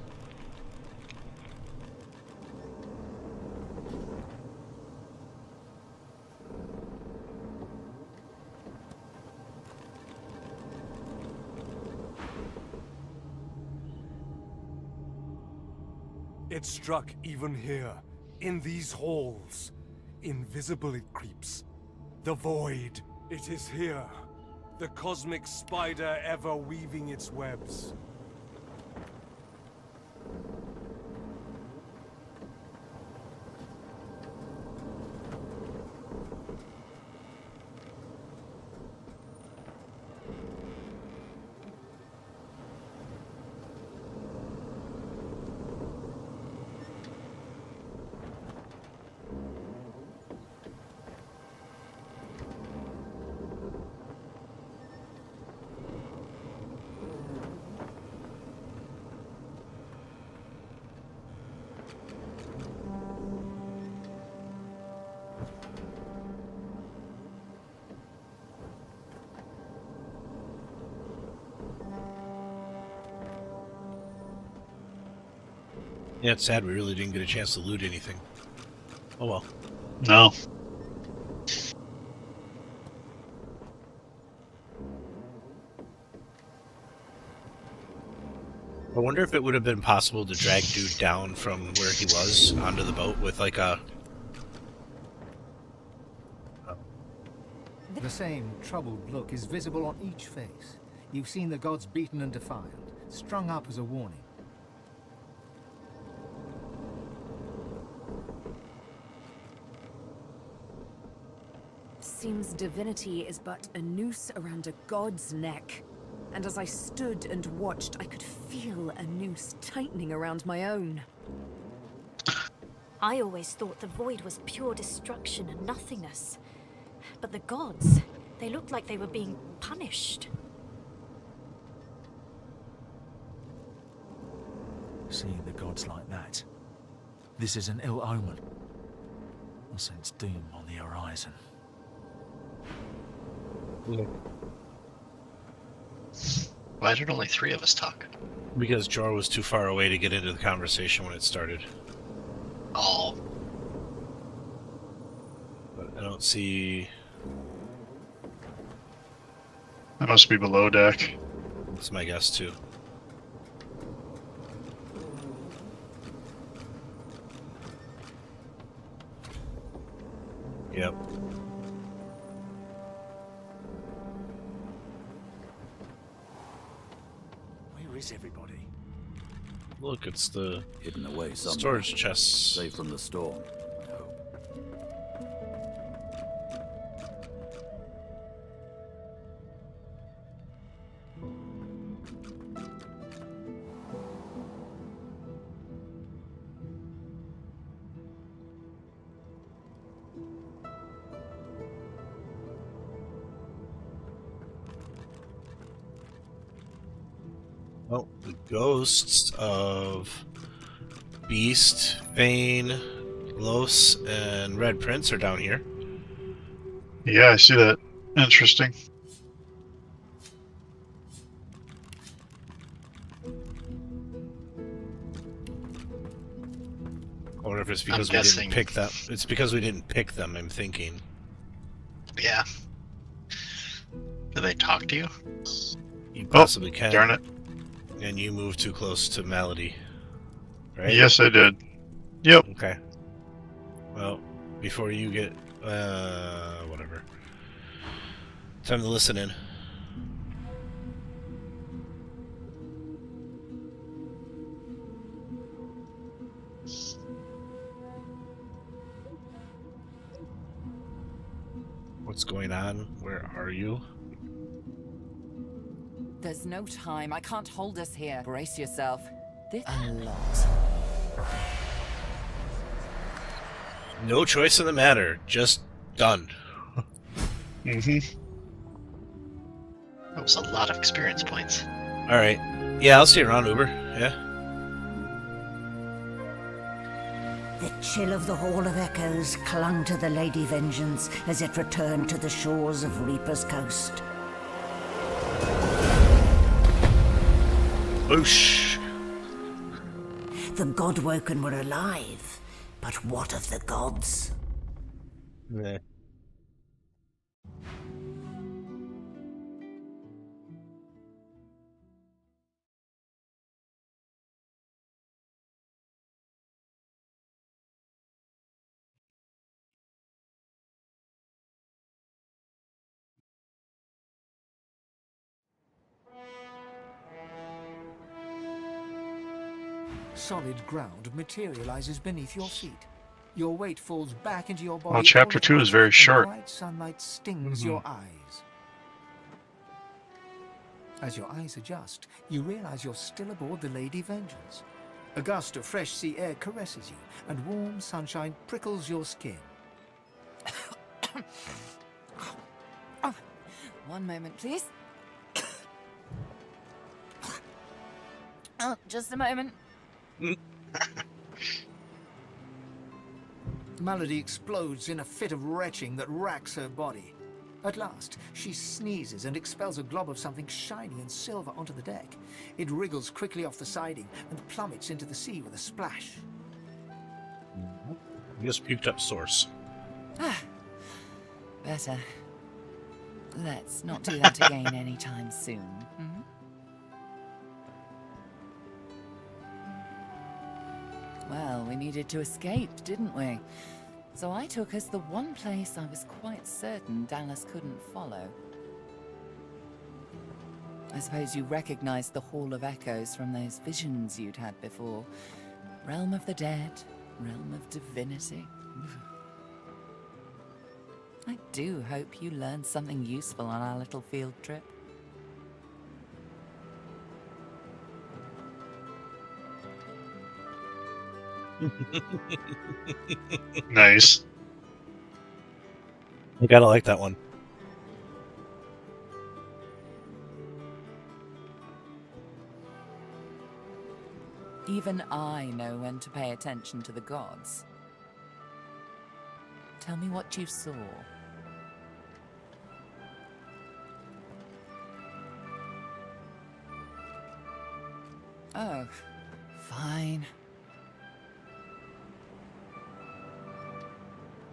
It struck even here, in these halls. Invisible it creeps. The void, it is here. The cosmic spider ever weaving its webs. Yeah, it's sad we really didn't get a chance to loot anything. Oh well. No. I wonder if it would have been possible to drag dude down from where he was onto the boat with like a... The same troubled look is visible on each face. You've seen the gods beaten and defiled, strung up as a warning. Seems divinity is but a noose around a god's neck. And as I stood and watched, I could feel a noose tightening around my own. I always thought the void was pure destruction and nothingness. But the gods, they looked like they were being punished. Seeing the gods like that, this is an ill omen. I sense doom on the horizon. Why did only 3 of us talk? Because Jor was too far away to get into the conversation when it started. Oh. But I don't see... That must be below deck. That's my guess too. Yep. Where is everybody? Look, it's the hidden away somewhere. Storage chests. Safe from the storm, I hope. Oh, the ghosts of Beast, Fane, Los, and Red Prince are down here. Yeah, I see that. Interesting. I wonder if it's because we didn't pick them. It's because we didn't pick them, I'm thinking. Yeah. Do they talk to you? You possibly can. Darn it. And you move too close to Malady, right? Yes, I did. Yep. Okay. Well, before you get... whatever. Time to listen in. What's going on? Where are you? There's no time. I can't hold us here. Brace yourself. This a lot. No choice in the matter. Just done. Mm-hmm. That was a lot of experience points. Alright. Yeah, I'll see you around, Uber. Yeah? The chill of the Hall of Echoes clung to the Lady Vengeance as it returned to the shores of Reaper's Coast. Whoosh! The Godwoken were alive, but what of the gods? Nah. Solid ground materializes beneath your feet. Your weight falls back into your body. Well, chapter 2 is very short. Bright sunlight stings your eyes. As your eyes adjust, you realize you're still aboard the Lady Vengeance. A gust of fresh sea air caresses you, and warm sunshine prickles your skin. Oh, one moment, please. Oh, just a moment. Malady explodes in a fit of retching that racks her body. At last, she sneezes and expels a glob of something shiny and silver onto the deck. It wriggles quickly off the siding and plummets into the sea with a splash. You just puked up source. Better. Let's not do that again anytime soon. Hmm? Well, we needed to escape, didn't we? So I took us the one place I was quite certain Dallas couldn't follow. I suppose you recognized the Hall of Echoes from those visions you'd had before. Realm of the dead, realm of divinity. I do hope you learned something useful on our little field trip. Nice. I gotta like that one. Even I know when to pay attention to the gods. Tell me what you saw. Oh, fine.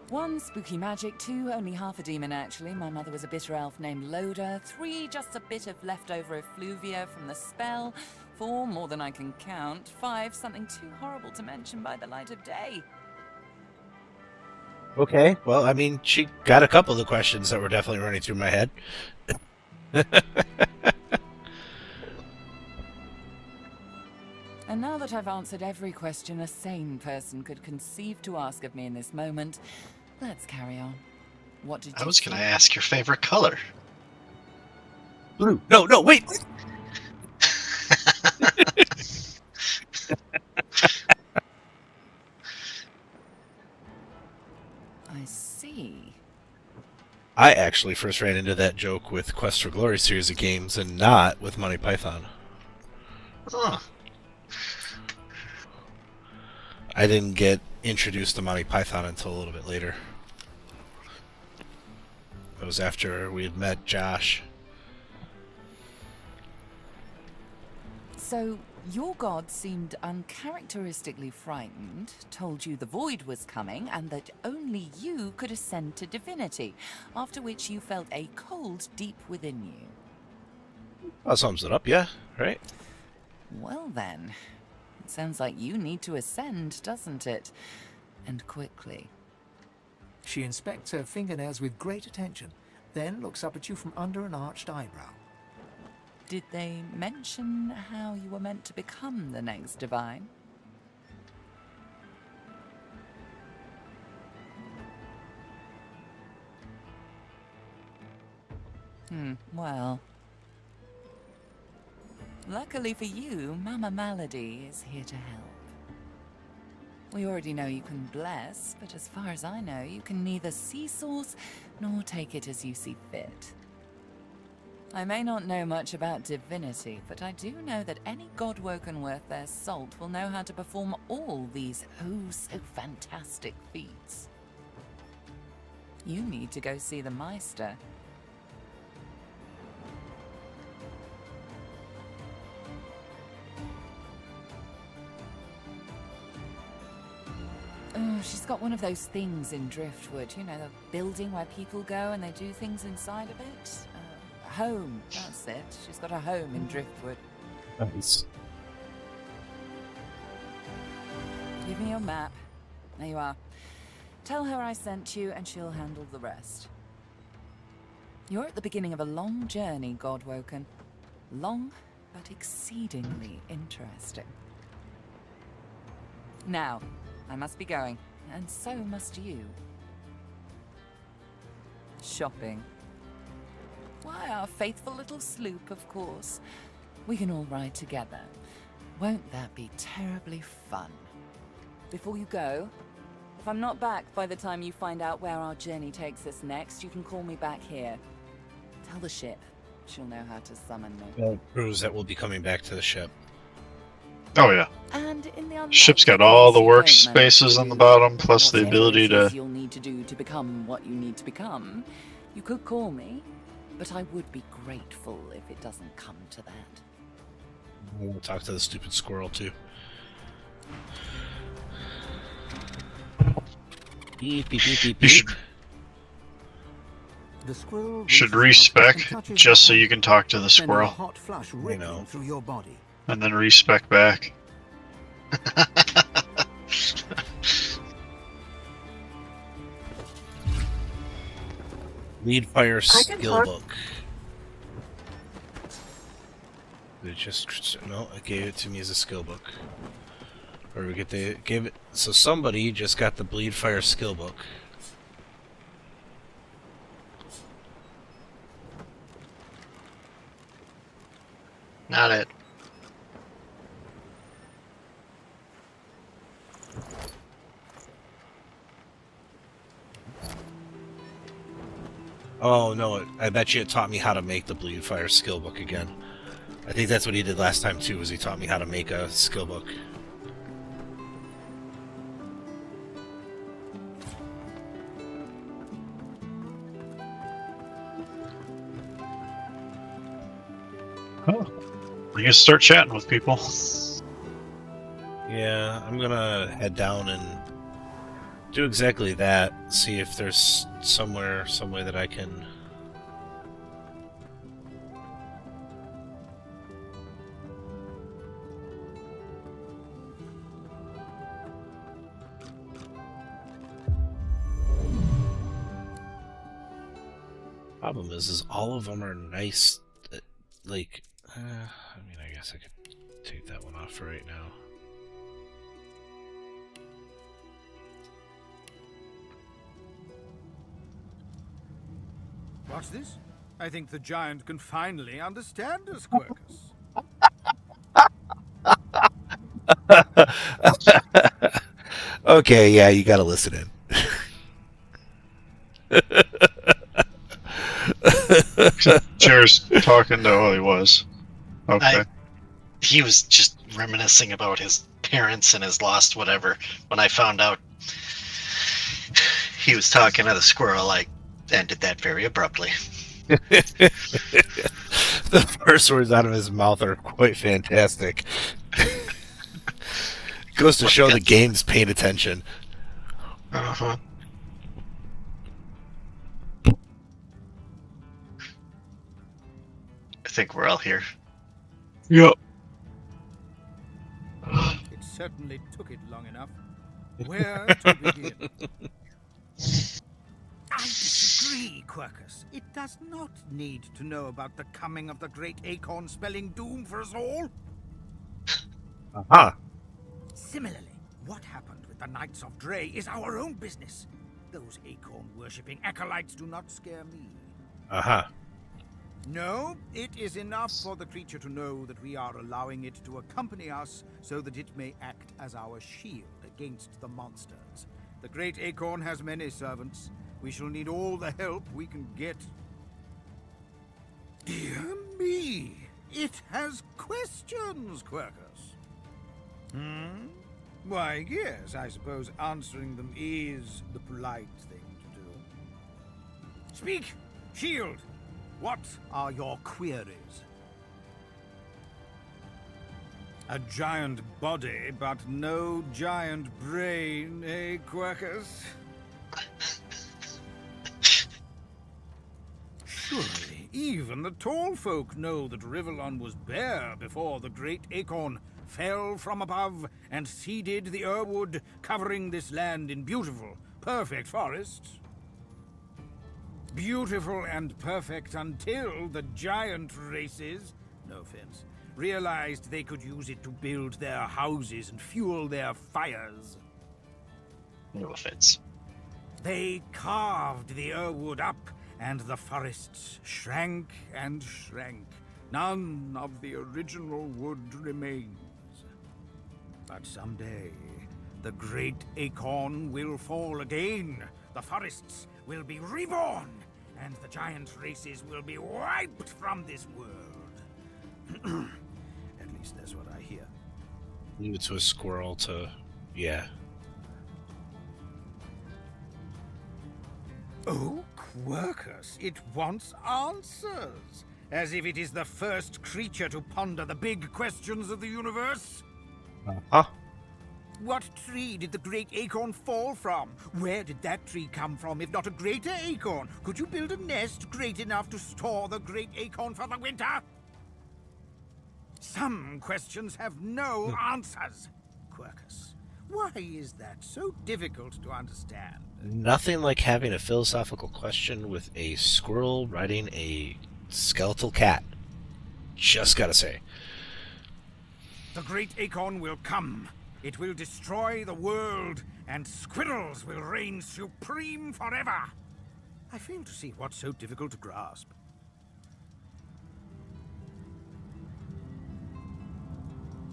One, spooky magic. Two, only half a demon actually. My mother was a bitter elf named Loda. Three, just a bit of leftover effluvia from the spell. Four, more than I can count. Five, something too horrible to mention by the light of day. Okay, well, I mean, she got a couple of the questions that were definitely running through my head. And now that I've answered every question a sane person could conceive to ask of me in this moment, let's carry on. What did you I was see? going to ask your favorite color. Blue. No, wait! I see. I actually first ran into that joke with Quest for Glory series of games and not with Monty Python. Huh. I didn't get introduced to Monty Python until a little bit later. It was after we had met Josh. So, your god seemed uncharacteristically frightened, told you the void was coming, and that only you could ascend to divinity, after which you felt a cold deep within you. That sums it up, yeah, right? Well then, it sounds like you need to ascend, doesn't it? And quickly. She inspects her fingernails with great attention, then looks up at you from under an arched eyebrow. Did they mention how you were meant to become the next divine? Well. Luckily for you, Mama Malady is here to help. We already know you can bless, but as far as I know, you can neither see source nor take it as you see fit. I may not know much about divinity, but I do know that any godwoken worth their salt will know how to perform all these so fantastic feats. You need to go see the Meister. Oh, she's got one of those things in Driftwood, you know, the building where people go and they do things inside of it. Home, that's it. She's got a home in Driftwood. Nice. Give me your map. There you are. Tell her I sent you and she'll handle the rest. You're at the beginning of a long journey, Godwoken. Long, but exceedingly interesting. Now, I must be going, and so must you. Shopping. Why, our faithful little sloop, of course. We can all ride together. Won't that be terribly fun? Before you go, if I'm not back by the time you find out where our journey takes us next, you can call me back here. Tell the ship. She'll know how to summon me. Crews that will be coming back to the ship. Oh yeah. And in the Ship's got all the workspaces on the bottom, plus the ability to. You'll need to do to become what you need to become. You could call me, but I would be grateful if it doesn't come to that. We'll talk to the stupid squirrel too. Beep, beep, beep, beep, beep. The squirrel Should respec just so you can talk to the squirrel. Hot flush rippling through your body. And then respec back. Lead fire skill talk. book. It just no, it gave it to me as a skill book. Or we get the gave it so somebody just got the bleed fire skill book. Not it. Oh no, I bet you it taught me how to make the bleed fire skill book again. I think that's what he did last time too, was he taught me how to make a skill book. Oh. You can start chatting with people. Yeah, I'm gonna head down and do exactly that. See if there's some way that I can. Problem is all of them are nice. Like, I mean, I guess I could take that one off for right now. What's this? I think the giant can finally understand us, Quercus. Okay, yeah, you gotta listen in. Cheers, talking to who he was. Okay. He was just reminiscing about his parents and his lost whatever. When I found out he was talking to the squirrel, I ended that very abruptly. The first words out of his mouth are quite fantastic. Goes to show the game's paying attention. Uh-huh. I think we're all here. Yep. It certainly took it long enough. Where to begin? I disagree, Quercus. It does not need to know about the coming of the great acorn spelling doom for us all. Aha. Similarly, what happened with the Knights of Dre is our own business. Those acorn-worshipping acolytes do not scare me. Aha. No, it is enough for the creature to know that we are allowing it to accompany us so that it may act as our shield against the monsters. The great acorn has many servants. We shall need all the help we can get. Dear me, it has questions, Quercus. Why, yes, I suppose answering them is the polite thing to do. Speak, shield! What are your queries? A giant body, but no giant brain, eh, Quercus? Surely, even the tall folk know that Rivellon was bare before the great acorn fell from above and seeded the Urwood, covering this land in beautiful, perfect forests. Beautiful and perfect until the giant races, no offense, realized they could use it to build their houses and fuel their fires. No offense. They carved the Irwood up, and the forests shrank and shrank. None of the original wood remains. But someday, the great acorn will fall again. The forests will be reborn, and the giant races will be wiped from this world. At least that's what I hear. Leave it to a squirrel to... yeah. Oh, Quercus, it wants answers. As if it is the first creature to ponder the big questions of the universe. Huh? What tree did the great acorn fall from? Where did that tree come from, if not a greater acorn? Could you build a nest great enough to store the great acorn for the winter? Some questions have no answers, Quercus. Why is that so difficult to understand? Nothing like having a philosophical question with a squirrel riding a skeletal cat. Just gotta say. The great acorn will come. It will destroy the world, and squirrels will reign supreme forever. I fail to see what's so difficult to grasp.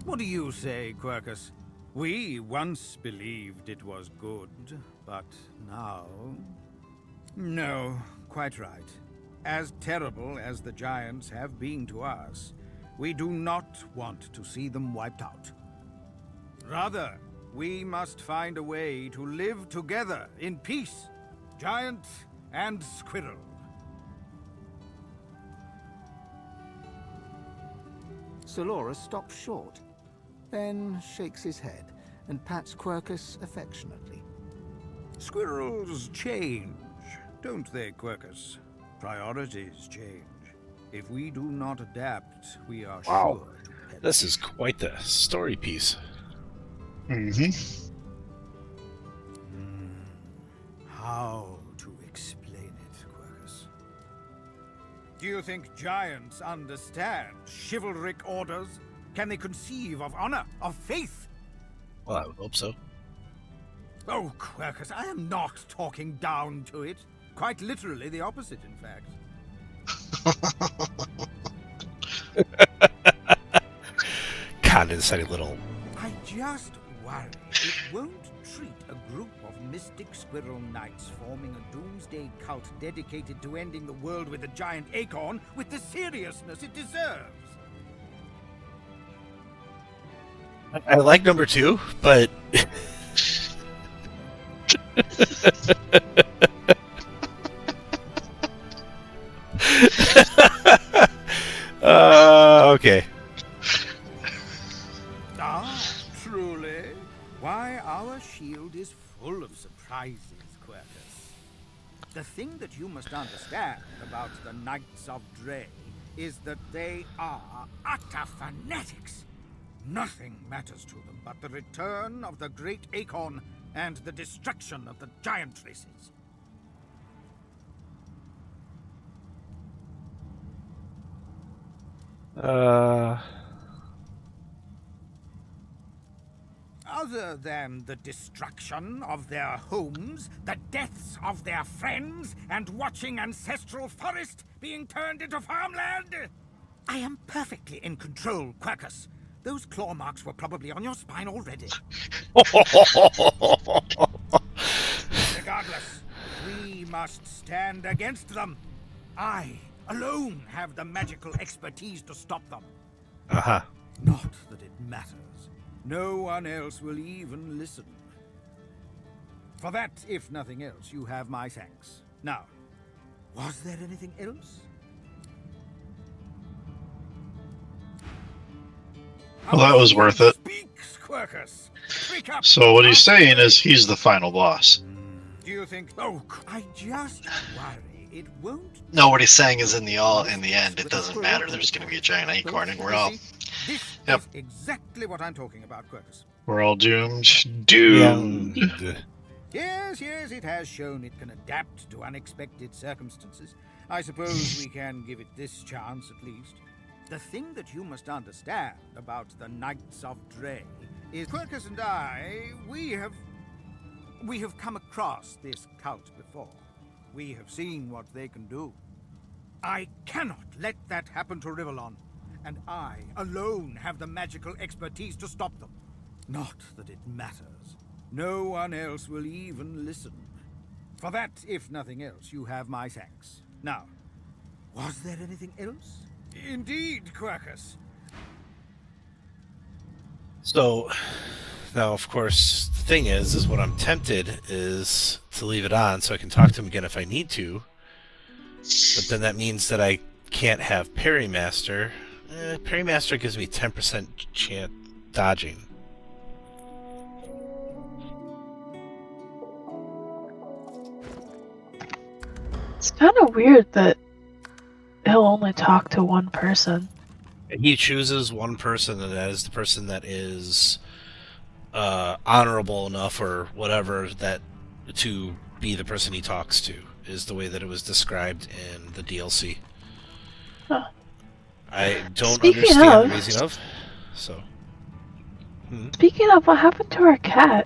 What do you say, Quercus? We once believed it was good, but now... No, quite right. As terrible as the giants have been to us, we do not want to see them wiped out. Rather, we must find a way to live together in peace, giant and squirrel. Solora stops short, then shakes his head and pats Quercus affectionately. Squirrels change, don't they, Quercus? Priorities change. If we do not adapt, we are Wow. sure to perish. This is quite the story piece. How to explain it, Quercus? Do you think giants understand chivalric orders? Can they conceive of honor, of faith? Well, I would hope so. Oh, Quercus, I am not talking down to it. Quite literally the opposite, in fact. Condescending little... I just worry it won't treat a group of mystic squirrel knights forming a doomsday cult dedicated to ending the world with a giant acorn with the seriousness it deserves. I like number 2, but... okay. Ah, truly? Why, our shield is full of surprises, Quercus. The thing that you must understand about the Knights of Dre is that they are utter fanatics. Nothing matters to them but the return of the great acorn and the destruction of the giant races. Other than the destruction of their homes, the deaths of their friends, and watching ancestral forest being turned into farmland, I am perfectly in control, Quercus. Those claw marks were probably on your spine already. Regardless, we must stand against them. I alone have the magical expertise to stop them. Uh-huh. Not that it matters. No one else will even listen. For that, if nothing else, you have my thanks. Now, was there anything else? Well, that was worth it. Speaks, Quercus. Speak up. So what he's saying is he's the final boss. Do you think? Oh, I just worry it won't. No, what he's saying is in the end, it doesn't matter. There's going to be a giant acorn, and we're all. This Yep. is exactly what I'm talking about, Quercus. We're all doomed. Doomed. Yes, it has shown it can adapt to unexpected circumstances. I suppose we can give it this chance at least. The thing that you must understand about the Knights of Dre is Quercus and we have come across this cult before. We have seen what they can do. I cannot let that happen to Rivellon, and I alone have the magical expertise to stop them. Not that it matters. No one else will even listen. For that, if nothing else, you have my thanks. Now, was there anything else? Indeed, Quercus. So, now, of course, the thing is what I'm tempted is to leave it on so I can talk to him again if I need to. But then that means that I can't have Parry Master. Parry Master gives me 10% chance dodging. It's kind of weird that he'll only talk to one person. He chooses one person, and that is the person that is honorable enough or whatever that to be the person he talks to, is the way that it was described in the DLC. Huh. I don't Speaking understand of- the reason of, so... Speaking of, what happened to our cat?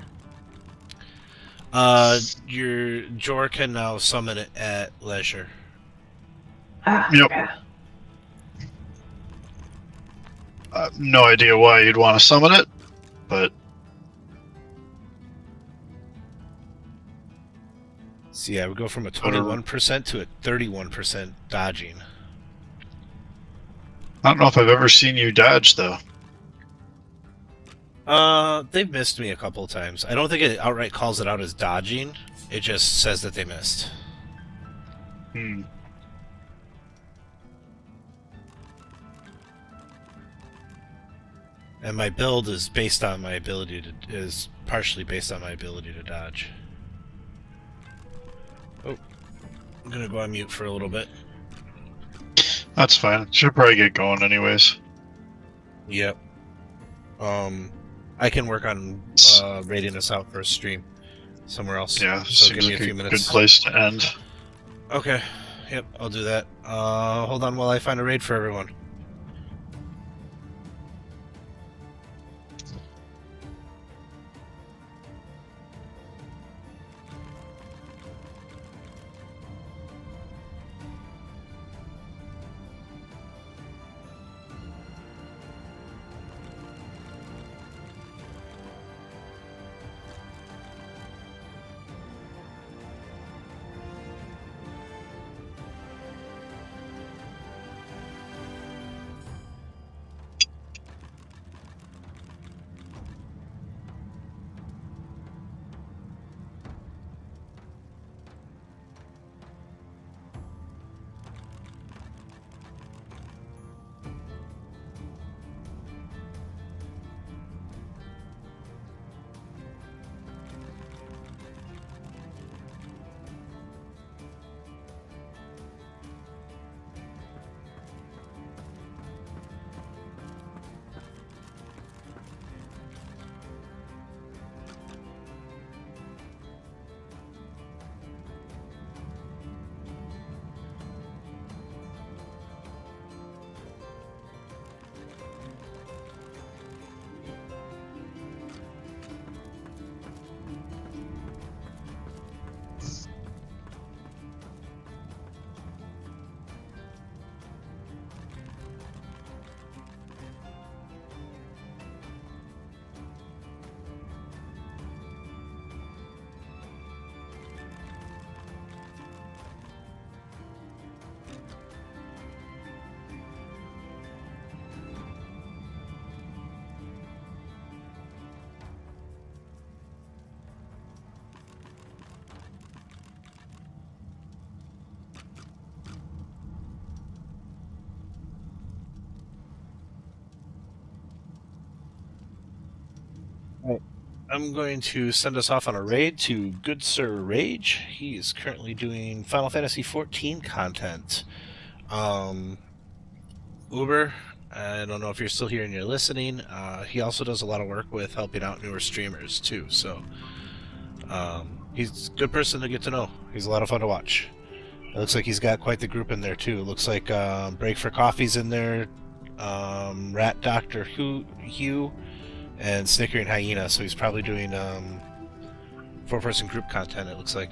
Your Jor can now summon it at leisure. Ah, Yep. okay. No idea why you'd want to summon it, but So yeah, we go from a 21% to a 31% dodging. I don't know if I've ever seen you dodge, though. They've missed me a couple of times. I don't think it outright calls it out as dodging. It just says that they missed. Hmm. And my build is based on my ability to is partially based on my ability to dodge. Oh, I'm gonna go on mute for a little bit. That's fine. Should probably get going anyways. Yep. I can work on raiding us out for a stream somewhere else. Yeah, so give seems me like a few good minutes. place to end. Okay. Yep, I'll do that. Hold on while I find a raid for everyone. I'm going to send us off on a raid to Good Sir Rage. He is currently doing Final Fantasy XIV content. Uber, I don't know if you're still here and you're listening. He also does a lot of work with helping out newer streamers too. So he's a good person to get to know. He's a lot of fun to watch. It looks like he's got quite the group in there too. It looks like Break for Coffee's in there Rat Doctor Hugh, and Snickering Hyena. So he's probably doing 4-person group content, it looks like.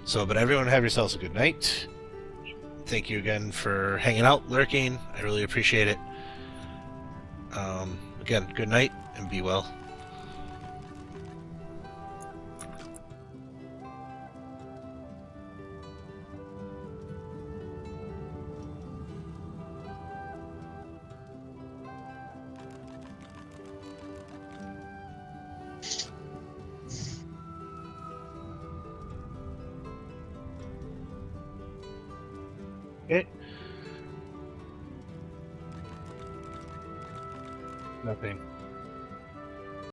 So, but everyone have yourselves a good night. Thank you again for hanging out, lurking. I really appreciate it. Again, good night and be well. Okay. Nothing.